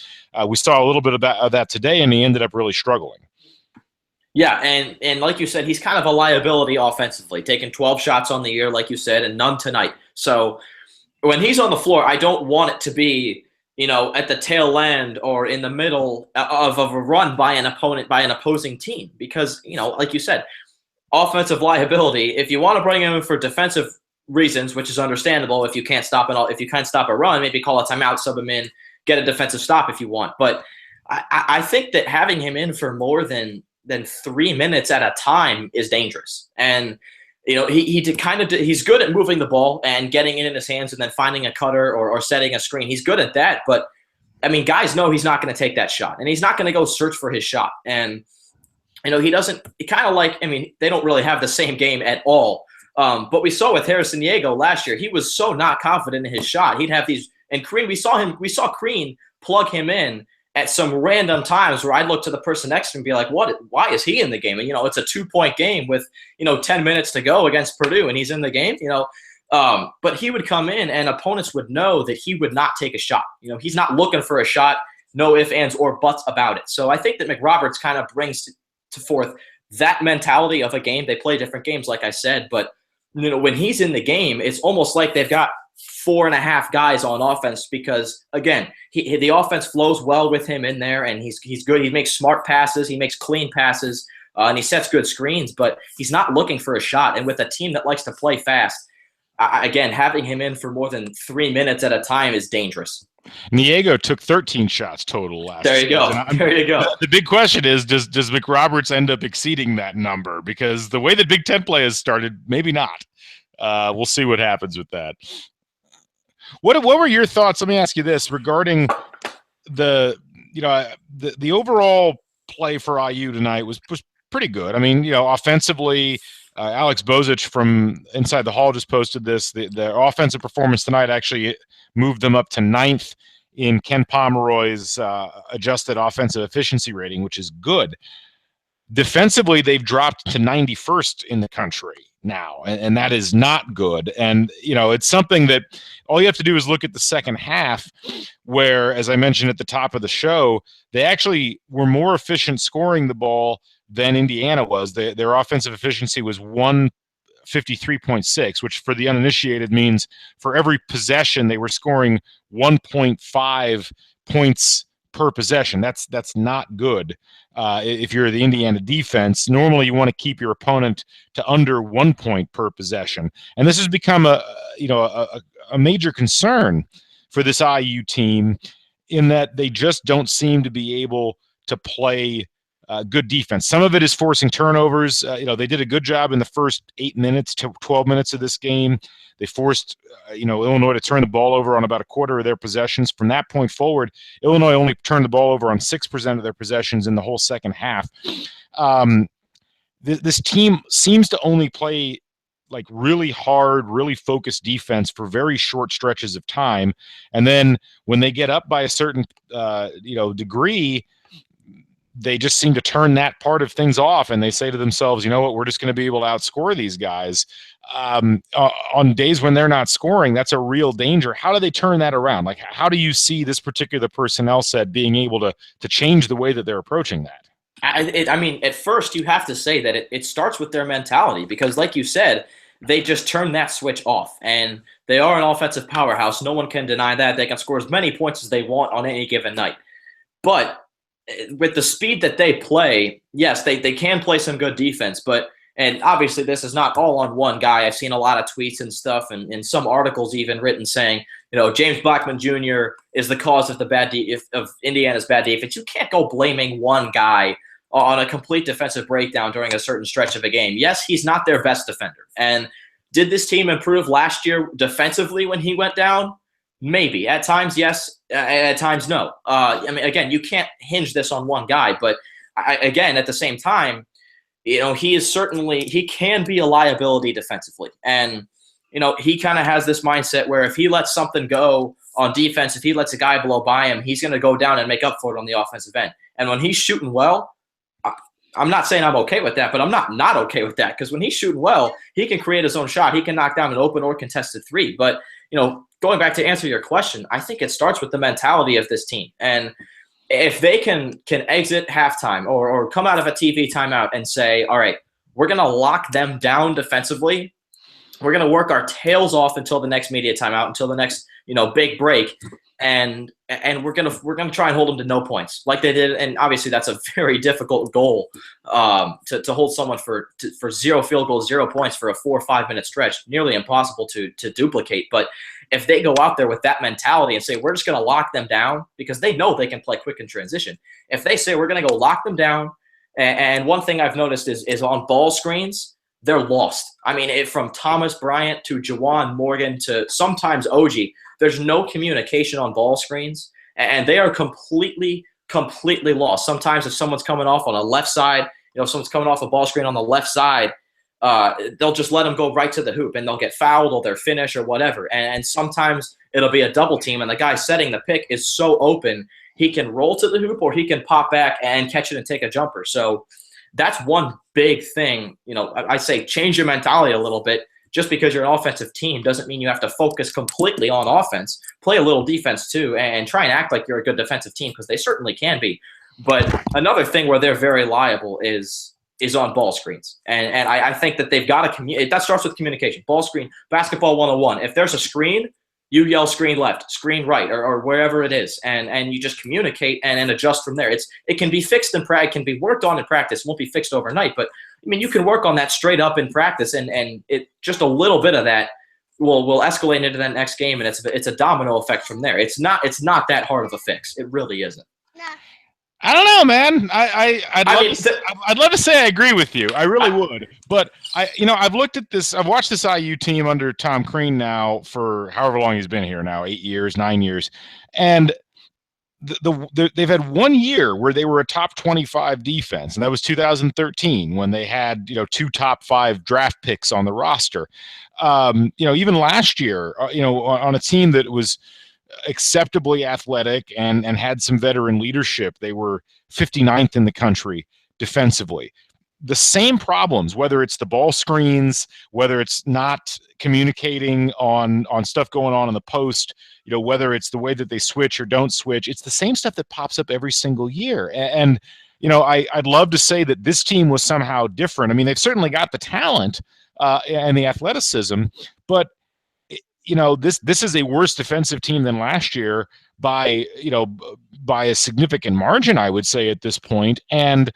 We saw a little bit of that today, and he ended up really struggling. Yeah, and like you said, he's kind of a liability offensively, taking 12 shots on the year, like you said, and none tonight. So when he's on the floor, I don't want it to be, at the tail end or in the middle of a run by an opposing team, because, like you said, offensive liability. If you want to bring him in for defensive reasons, which is understandable, if you can't stop a run, maybe call a timeout, sub him in, get a defensive stop if you want. But I think that having him in for more than 3 minutes at a time is dangerous. And he's good at moving the ball and getting it in his hands and then finding a cutter or setting a screen. He's good at that, but I mean, guys know he's not going to take that shot, and he's not going to go search for his shot. And he doesn't. Kind of like, I mean, they don't really have the same game at all. But we saw with Harrison Diego last year, he was so not confident in his shot. He'd have these, and Crean, we saw Crean plug him in at some random times where I'd look to the person next to him and be like, why is he in the game? And, it's a 2-point game with, 10 minutes to go against Purdue, and he's in the game, but he would come in and opponents would know that he would not take a shot. He's not looking for a shot, no ifs, ands, or buts about it. So I think that McRoberts kind of brings to forth that mentality of a game. They play different games, like I said, but when he's in the game, it's almost like they've got 4.5 guys on offense, because again, the offense flows well with him in there, and he's good. He makes smart passes, he makes clean passes, and he sets good screens, but he's not looking for a shot. And with a team that likes to play fast, again, having him in for more than 3 minutes at a time is dangerous. Niego took 13 shots total last There you go. There you go. The big question is, does McRoberts end up exceeding that number? Because the way that Big Ten play has started, maybe not. We'll see what happens with that. What were your thoughts? Let me ask you this regarding the overall play for IU tonight was pretty good. I mean, offensively, Alex Bozic from Inside the Hall just posted this. The offensive performance tonight actually moved them up to 9th in Ken Pomeroy's adjusted offensive efficiency rating, which is good. Defensively, they've dropped to 91st in the country now, and that is not good. And, it's something that all you have to do is look at the second half where, as I mentioned at the top of the show, they actually were more efficient scoring the ball than Indiana was. Their offensive efficiency was 153.6, which for the uninitiated means for every possession they were scoring 1.5 points per possession. That's not good. If you're the Indiana defense, normally you want to keep your opponent to under 1 point per possession, and this has become a major concern for this IU team in that they just don't seem to be able to play good defense. Some of it is forcing turnovers. They did a good job in the first 8 minutes to 12 minutes of this game. They forced, Illinois to turn the ball over on about a quarter of their possessions. From that point forward, Illinois only turned the ball over on 6% of their possessions in the whole second half. This team seems to only play like really hard, really focused defense for very short stretches of time. And then when they get up by a certain, degree, they just seem to turn that part of things off, and they say to themselves, you know what, we're just going to be able to outscore these guys. On days when they're not scoring, that's a real danger. How do they turn that around? Like, how do you see this particular personnel set being able to change the way that they're approaching that? I mean, at first you have to say that it starts with their mentality, because like you said, they just turn that switch off, and they are an offensive powerhouse. No one can deny that. They can score as many points as they want on any given night. But with the speed that they play, yes, they can play some good defense, and obviously this is not all on one guy. I've seen a lot of tweets and stuff, and some articles even written saying, James Blackman Jr. is the cause of the of Indiana's bad defense. You can't go blaming one guy on a complete defensive breakdown during a certain stretch of a game. Yes, he's not their best defender. And did this team improve last year defensively when he went down? Maybe. At times, yes. At times, no. Again, you can't hinge this on one guy. But, again, at the same time, he can be a liability defensively. And, he kind of has this mindset where if he lets something go on defense, if he lets a guy blow by him, he's going to go down and make up for it on the offensive end. And when he's shooting well, I'm not saying I'm okay with that, but I'm not okay with that, because when he's shooting well, he can create his own shot. He can knock down an open or contested three. But, going back to answer your question, I think it starts with the mentality of this team. And if they can exit halftime or come out of a TV timeout and say, all right, we're going to lock them down defensively. We're going to work our tails off until the next media timeout, until the next, big break. And we're gonna try and hold them to no points like they did, and obviously that's a very difficult goal to hold someone for 0 field goals, 0 points for a 4 or 5 minute stretch, nearly impossible to duplicate. But if they go out there with that mentality and say we're just gonna lock them down, because they know they can play quick in transition. If they say we're gonna go lock them down, and one thing I've noticed is on ball screens, they're lost. I mean, from Thomas Bryant to Jawan Morgan to sometimes OG, there's no communication on ball screens, and they are completely lost. Sometimes if someone's coming off on a left side, if someone's coming off a ball screen on the left side, they'll just let them go right to the hoop, and they'll get fouled or they're finished or whatever. And sometimes it'll be a double team, and the guy setting the pick is so open, he can roll to the hoop or he can pop back and catch it and take a jumper. So that's one big thing. I say change your mentality a little bit. Just because you're an offensive team doesn't mean you have to focus completely on offense. Play a little defense too, and try and act like you're a good defensive team, because they certainly can be. But another thing where they're very liable is on ball screens. And I think that they've got to communicate. That starts with communication. Ball screen, basketball 101. If there's a screen, you yell screen left, screen right, or wherever it is, and you just communicate and then adjust from there. It can be fixed in practice, can be worked on in practice. It won't be fixed overnight, but you can work on that straight up in practice, and it just a little bit of that will escalate into that next game, and it's a domino effect from there. It's not that hard of a fix. It really isn't. I don't know, man. I mean, I'd love to say I agree with you. I really would. But I've looked at this. I've watched this IU team under Tom Crean now for however long he's been here now, 8 years, 9 years, and they've had 1 year where they were a top 25 defense, and that was 2013 when they had two top 5 draft picks on the roster. Even last year, on a team that was acceptably athletic and had some veteran leadership, they were 59th in the country defensively. The same problems, whether it's the ball screens, whether it's not communicating on stuff going on in the post, whether it's the way that they switch or don't switch, it's the same stuff that pops up every single year. And I'd love to say that this team was somehow different. I mean, they've certainly got the talent and the athleticism, but this is a worse defensive team than last year by a significant margin, I would say, at this point. And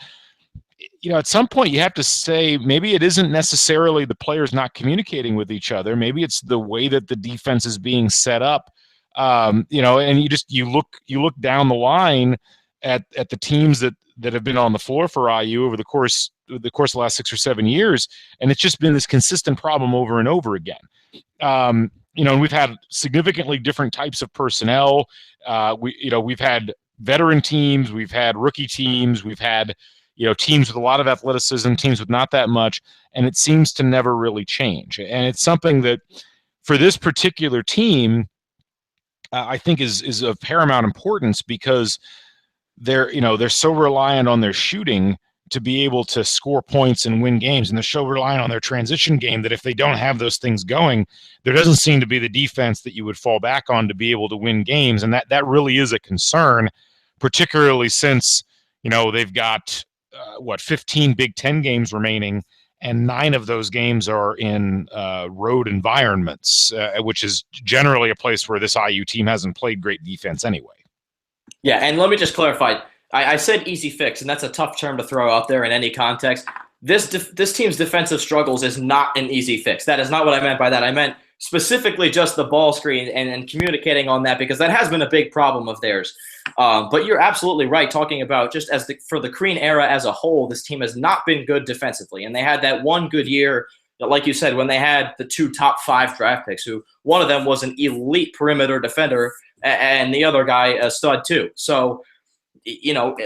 at some point you have to say maybe it isn't necessarily the players not communicating with each other. Maybe it's the way that the defense is being set up. And you look down the line at the teams that have been on the floor for IU over the course of the last 6 or 7 years, and it's just been this consistent problem over and over again. And we've had significantly different types of personnel. We've had veteran teams, we've had rookie teams, we've had teams with a lot of athleticism, teams with not that much, and it seems to never really change. And it's something that, for this particular team, I think is of paramount importance, because they're so reliant on their shooting to be able to score points and win games, and they're so reliant on their transition game that if they don't have those things going, there doesn't seem to be the defense that you would fall back on to be able to win games. And that really is a concern, particularly since they've got 15 Big Ten games remaining, and 9 of those games are in road environments, which is generally a place where this IU team hasn't played great defense anyway. Yeah, and let me just clarify. I said easy fix, and that's a tough term to throw out there in any context. This team's defensive struggles is not an easy fix. That is not what I meant by that. I meant specifically just the ball screen and communicating on that, because that has been a big problem of theirs. But you're absolutely right, talking about just for the Crean era as a whole, this team has not been good defensively. And they had that one good year, like you said, when they had the 2 top 5 draft picks, who one of them was an elite perimeter defender and the other guy a stud too. So,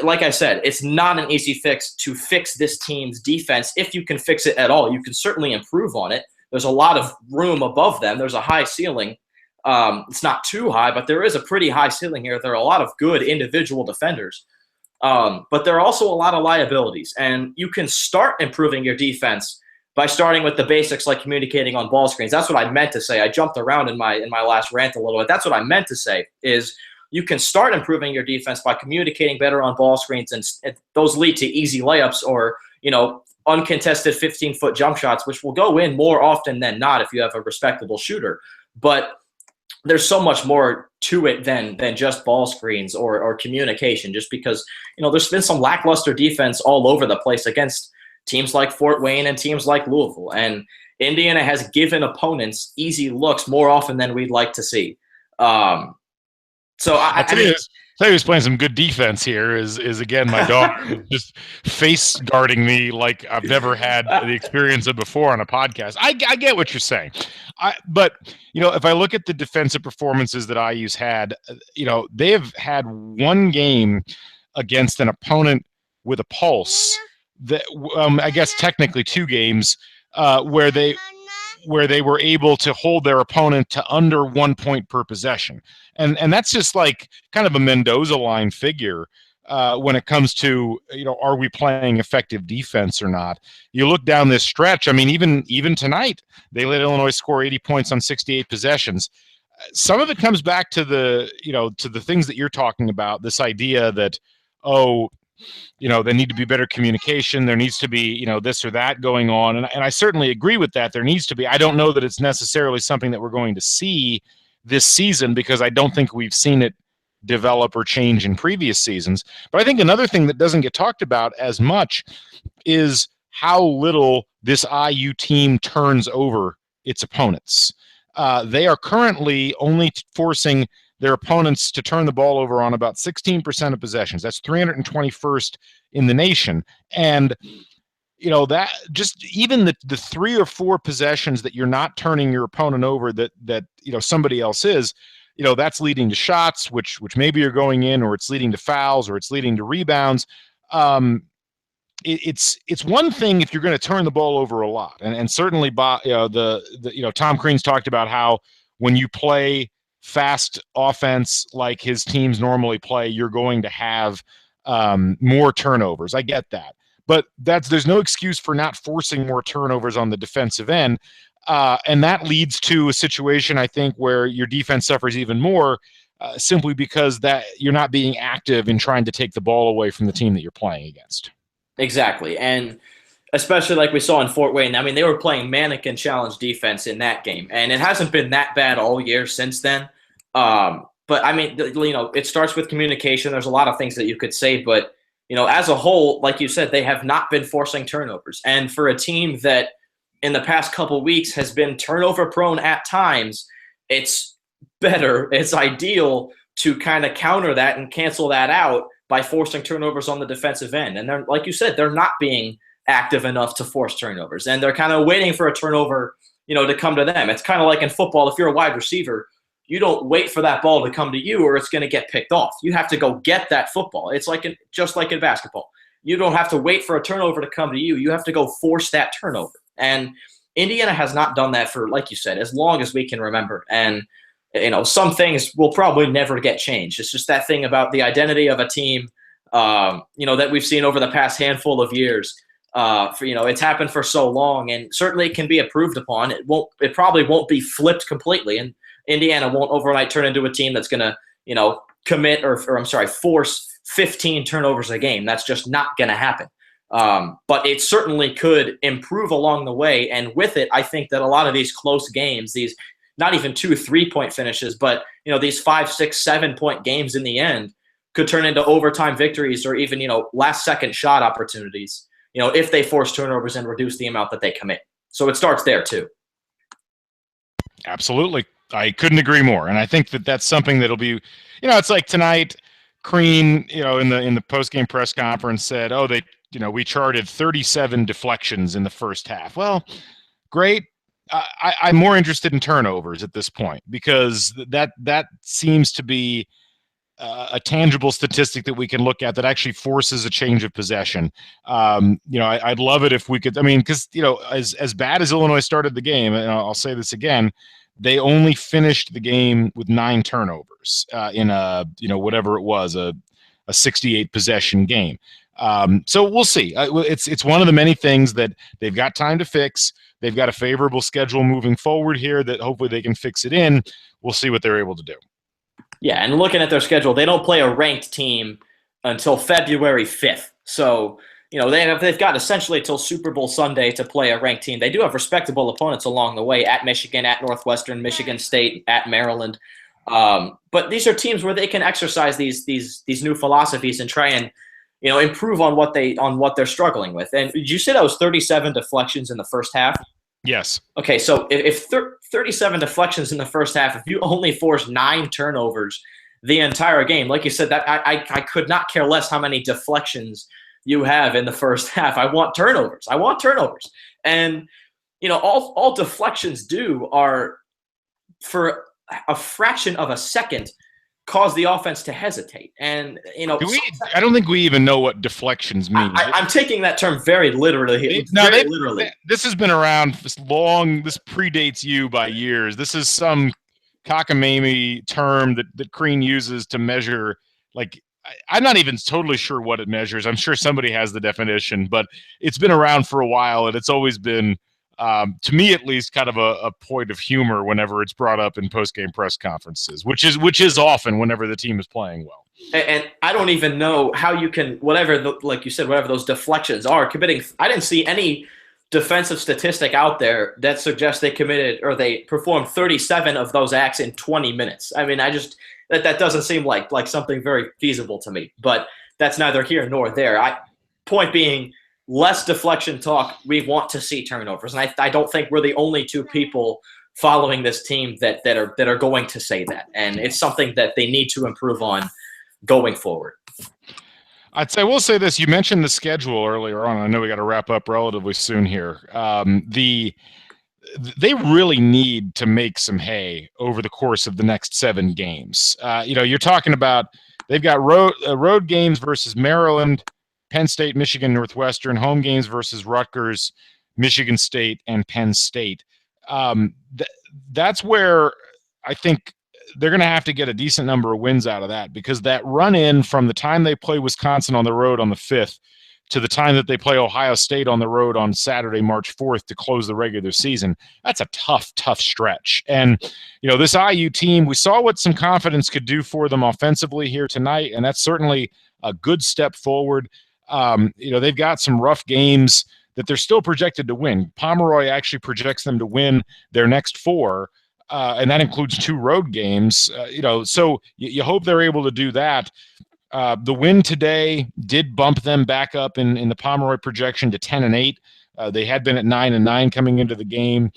like I said, it's not an easy fix to fix this team's defense. If you can fix it at all, you can certainly improve on it. There's a lot of room above them. There's a high ceiling. It's not too high, but there is a pretty high ceiling here. There are a lot of good individual defenders. But there are also a lot of liabilities. And you can start improving your defense by starting with the basics, like communicating on ball screens. That's what I meant to say. I jumped around in my last rant a little bit. That's what I meant to say, is you can start improving your defense by communicating better on ball screens, and those lead to easy layups or, uncontested 15-foot jump shots, which will go in more often than not if you have a respectable shooter. But there's so much more to it than just ball screens or communication, just because, there's been some lackluster defense all over the place against teams like Fort Wayne and teams like Louisville. And Indiana has given opponents easy looks more often than we'd like to see. So I tell you who's playing some good defense here is again my dog just face guarding me like I've never had the experience of before on a podcast. I get what you're saying, but if I look at the defensive performances that IU's had, they've had one game against an opponent with a pulse that I guess technically 2 games where they were able to hold their opponent to under 1 point per possession. And that's just like kind of a Mendoza line figure when it comes to, are we playing effective defense or not? You look down this stretch, I mean, even tonight, they let Illinois score 80 points on 68 possessions. Some of it comes back to to the things that you're talking about, this idea that, there need to be better communication. There needs to be, this or that going on. And I certainly agree with that. There needs to be. I don't know that it's necessarily something that we're going to see this season, because I don't think we've seen it develop or change in previous seasons. But I think another thing that doesn't get talked about as much is how little this IU team turns over its opponents. They are currently only forcing their opponents to turn the ball over on about 16% of possessions. That's 321st in the nation. And that just even the 3 or 4 possessions that you're not turning your opponent over that somebody else is, that's leading to shots, which maybe are going in, or it's leading to fouls, or it's leading to rebounds. It's one thing if you're going to turn the ball over a lot, and certainly Tom Crean's talked about how when you play fast offense like his teams normally play, you're going to have more turnovers. I get that. But there's no excuse for not forcing more turnovers on the defensive end. And that leads to a situation, I think, where your defense suffers even more simply because that you're not being active in trying to take the ball away from the team that you're playing against. Exactly. And especially like we saw in Fort Wayne, I mean, they were playing mannequin challenge defense in that game. And it hasn't been that bad all year since then. But, I mean, it starts with communication. There's a lot of things that you could say, but as a whole, like you said, they have not been forcing turnovers. And for a team that in the past couple weeks has been turnover prone at times, it's ideal to kind of counter that and cancel that out by forcing turnovers on the defensive end. And they're, like you said, they're not being active enough to force turnovers. And they're kind of waiting for a turnover, to come to them. It's kind of like in football, if you're a wide receiver, you don't wait for that ball to come to you or it's going to get picked off. You have to go get that football. It's just like in basketball. You don't have to wait for a turnover to come to you. You have to go force that turnover. And Indiana has not done that for, like you said, as long as we can remember. And, some things will probably never get changed. It's just that thing about the identity of a team, that we've seen over the past handful of years. It's happened for so long, and certainly it can be improved upon. It probably won't be flipped completely. And Indiana won't overnight turn into a team that's going to, force 15 turnovers a game. That's just not going to happen. But it certainly could improve along the way. And with it, I think that a lot of these close games, these not even 2-3-point finishes, but, these 5, 6, 7-point games in the end could turn into overtime victories or even, last second shot opportunities, if they force turnovers and reduce the amount that they commit. So it starts there too. Absolutely. I couldn't agree more. And I think that that's something that'll be, it's like tonight, Crean, in the post-game press conference said, we charted 37 deflections in the first half. Well, great. I'm more interested in turnovers at this point because that seems to be a tangible statistic that we can look at that actually forces a change of possession. I'd love it if we could, because, as bad as Illinois started the game, and I'll say this again, they only finished the game with 9 turnovers in whatever it was, a 68 possession game. So we'll see. It's one of the many things that they've got time to fix. They've got a favorable schedule moving forward here that hopefully they can fix it in. We'll see what they're able to do. Yeah, and looking at their schedule, they don't play a ranked team until February 5th. So, they've got essentially till Super Bowl Sunday to play a ranked team. They do have respectable opponents along the way at Michigan, at Northwestern, Michigan State, at Maryland. But these are teams where they can exercise these new philosophies and try and improve on what they're struggling with. And did you say that was 37 deflections in the first half? Yes. Okay, so if 37 deflections in the first half, if you only force 9 turnovers the entire game, like you said, that I could not care less how many deflections you have in the first half. I want turnovers. And all deflections do are, for a fraction of a second, cause the offense to hesitate. And I don't think we even know what deflections mean. I'm taking that term very literally. Literally. This has been around this long. This predates you by years. This is some cockamamie term that Crean uses to measure. Like, I'm not even totally sure what it measures. I'm sure somebody has the definition, but it's been around for a while, and it's always been, to me at least, kind of a point of humor whenever it's brought up in post-game press conferences, which is often whenever the team is playing well. And I don't even know how you can, like you said, whatever those deflections are, committing. I didn't see any defensive statistic out there that suggests they committed or they performed 37 of those acts in 20 minutes. I mean, that doesn't seem like something very feasible to me, but that's neither here nor there. Point being, less deflection talk. We want to see turnovers. And I don't think we're the only two people following this team that are going to say that, and it's something that they need to improve on going forward. We'll say this. You mentioned the schedule earlier on. I know we got to wrap up relatively soon here. They really need to make some hay over the course of the next 7 games. You're talking about they've got road games versus Maryland, Penn State, Michigan, Northwestern, home games versus Rutgers, Michigan State, and Penn State. That's where I think they're going to have to get a decent number of wins out of that, because that run-in from the time they play Wisconsin on the road on the 5th to the time that they play Ohio State on the road on Saturday, March 4th to close the regular season, that's a tough stretch. And, this IU team, we saw what some confidence could do for them offensively here tonight, and that's certainly a good step forward. They've got some rough games that they're still projected to win. Pomeroy actually projects them to win their next 4, and that includes 2 road games. So you hope they're able to do that. The win today did bump them back up in the Pomeroy projection to 10-8. They had been at 9-9 coming into the game.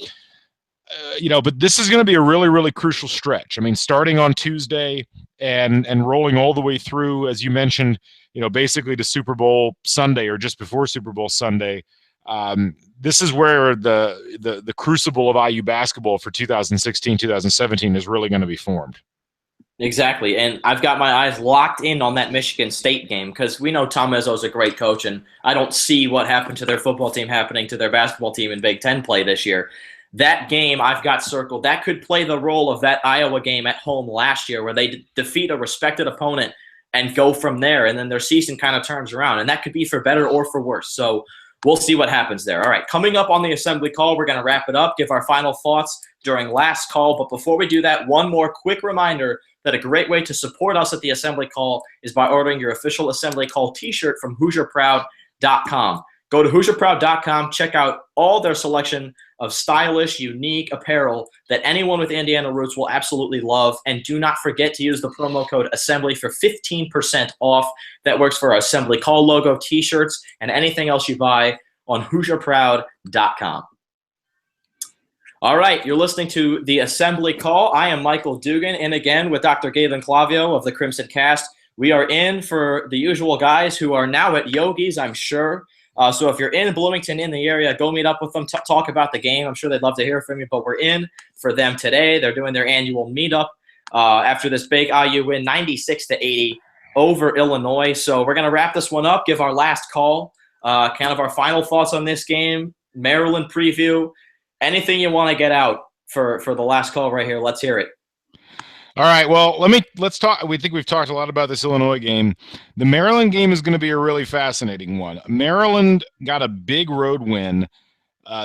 But this is going to be a really, really crucial stretch. I mean, starting on Tuesday and rolling all the way through, as you mentioned, basically to Super Bowl Sunday or just before Super Bowl Sunday. This is where the crucible of IU basketball for 2016-2017 is really going to be formed. Exactly, and I've got my eyes locked in on that Michigan State game because we know Tom Izzo's a great coach, and I don't see what happened to their football team happening to their basketball team in Big Ten play this year. That game I've got circled. That could play the role of that Iowa game at home last year where they defeat a respected opponent and go from there, and then their season kind of turns around, and that could be for better or for worse. So we'll see what happens there. All right, coming up on the Assembly Call, we're going to wrap it up, give our final thoughts during last call. But before we do that, one more quick reminder that a great way to support us at the Assembly Call is by ordering your official Assembly Call t-shirt from HoosierProud.com. Go to HoosierProud.com, check out all their selection of stylish, unique apparel that anyone with Indiana roots will absolutely love. And do not forget to use the promo code Assembly for 15% off. That works for our Assembly Call logo, t-shirts, and anything else you buy on HoosierProud.com. All right, you're listening to the Assembly Call. I am Michael Dugan, and again with Dr. Galen Clavio of the Crimson Cast. We are in for the usual guys who are now at Yogi's, I'm sure. So if you're in Bloomington, in the area, go meet up with them, talk about the game. I'm sure they'd love to hear from you, but we're in for them today. They're doing their annual meetup after this big IU win, 96-80 over Illinois. So we're going to wrap this one up, give our last call, kind of our final thoughts on this game, Maryland preview. Anything you want to get out for the last call right here, let's hear it. All right, well, let's talk. We think we've talked a lot about this Illinois game. The Maryland game is going to be a really fascinating one. Maryland got a big road win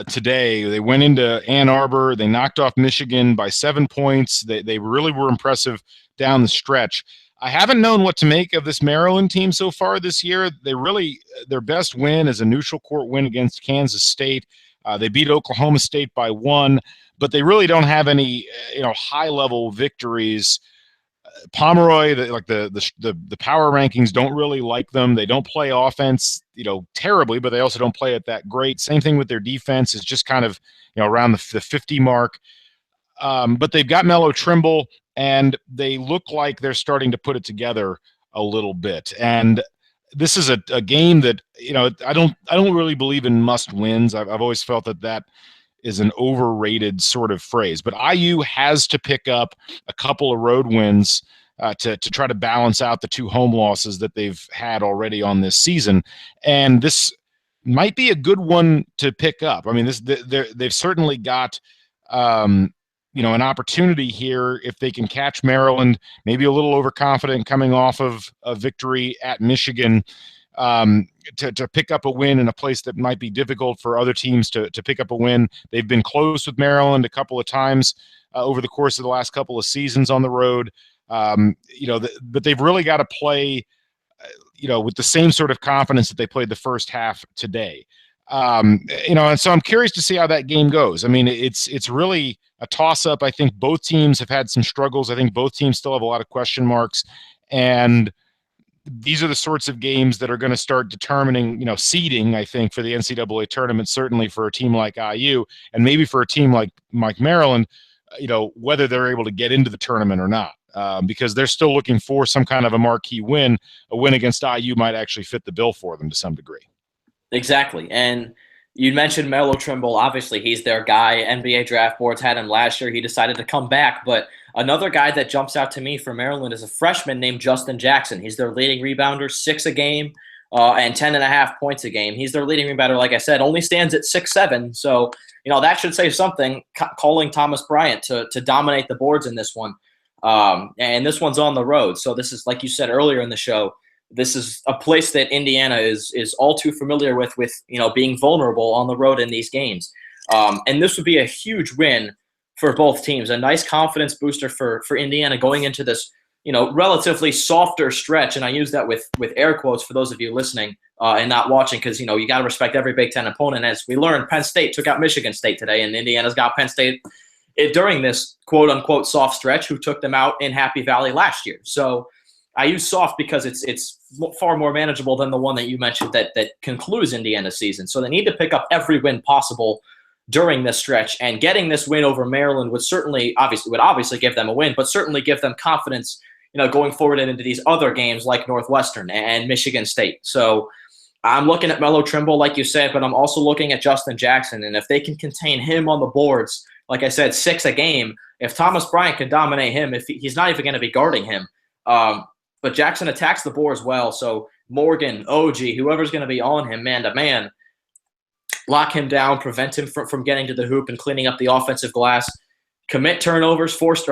today. They went into Ann Arbor. They knocked off Michigan by 7 points. They really were impressive down the stretch. I haven't known what to make of this Maryland team so far this year. Their best win is a neutral court win against Kansas State. They beat Oklahoma State by 1, but they really don't have any, high-level victories. Pomeroy, the power rankings don't really like them. They don't play offense, terribly, but they also don't play it that great. Same thing with their defense, is just kind of, around the 50 mark. But they've got Melo Trimble, and they look like they're starting to put it together a little bit. And this is a game that, I don't really believe in must wins. I've always felt that is an overrated sort of phrase. But IU has to pick up a couple of road wins to try to balance out the 2 home losses that they've had already on this season. And this might be a good one to pick up. I mean, they've certainly got an opportunity here if they can catch Maryland, maybe a little overconfident coming off of a victory at Michigan, to pick up a win in a place that might be difficult for other teams to pick up a win. They've been close with Maryland a couple of times over the course of the last couple of seasons on the road. But they've really got to play, with the same sort of confidence that they played the first half today. And so I'm curious to see how that game goes. I mean, it's really a toss-up. I think both teams have had some struggles. I think both teams still have a lot of question marks. And these are the sorts of games that are going to start determining, seeding, I think, for the NCAA tournament, certainly for a team like IU and maybe for a team like Maryland, whether they're able to get into the tournament or not, because they're still looking for some kind of a marquee win. A win against IU might actually fit the bill for them to some degree. Exactly. And you mentioned Melo Trimble. Obviously, he's their guy. NBA draft boards had him last year. He decided to come back. But another guy that jumps out to me for Maryland is a freshman named Justin Jackson. He's their leading rebounder, 6 a game and 10.5 points a game. He's their leading rebounder, like I said, only stands at 6'7". So, that should say something, calling Thomas Bryant to dominate the boards in this one. And this one's on the road. So this is, like you said earlier in the show, this is a place that Indiana is all too familiar with being vulnerable on the road in these games. And this would be a huge win for both teams, a nice confidence booster for Indiana going into this, relatively softer stretch. And I use that with air quotes for those of you listening and not watching, because, you got to respect every Big Ten opponent. As we learned, Penn State took out Michigan State today, and Indiana's got Penn State during this quote-unquote soft stretch, who took them out in Happy Valley last year. So I use soft because it's far more manageable than the one that you mentioned that concludes Indiana's season. So they need to pick up every win possible during this stretch, and getting this win over Maryland would obviously give them a win, but certainly give them confidence, going forward and into these other games like Northwestern and Michigan State. So I'm looking at Melo Trimble, like you said, but I'm also looking at Justin Jackson, and if they can contain him on the boards, like I said, 6 a game, if Thomas Bryant can dominate him, if he's not even going to be guarding him. But Jackson attacks the boards well, so Morgan, OG, whoever's going to be on him man-to-man, lock him down, prevent him from getting to the hoop and cleaning up the offensive glass. Don't commit turnovers, force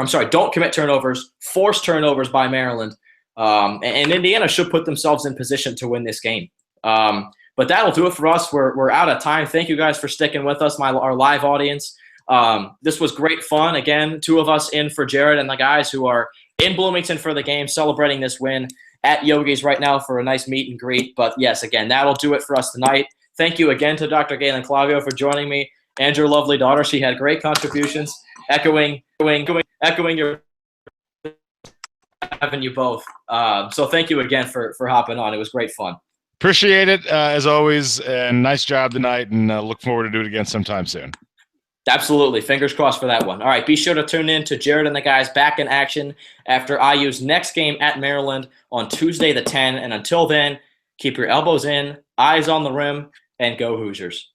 turnovers by Maryland. And Indiana should put themselves in position to win this game. But that'll do it for us. We're out of time. Thank you guys for sticking with us, our live audience. This was great fun. Again, 2 of us in for Jared and the guys who are in Bloomington for the game, celebrating this win at Yogi's right now for a nice meet and greet. But yes, again, that'll do it for us tonight. Thank you again to Dr. Galen Clavio for joining me and your lovely daughter. She had great contributions, echoing your having you both. So thank you again for hopping on. It was great fun. Appreciate it, as always, and nice job tonight, and look forward to do it again sometime soon. Absolutely. Fingers crossed for that one. All right, be sure to tune in to Jared and the guys back in action after IU's next game at Maryland on Tuesday the 10th. And until then, keep your elbows in, eyes on the rim, and go Hoosiers.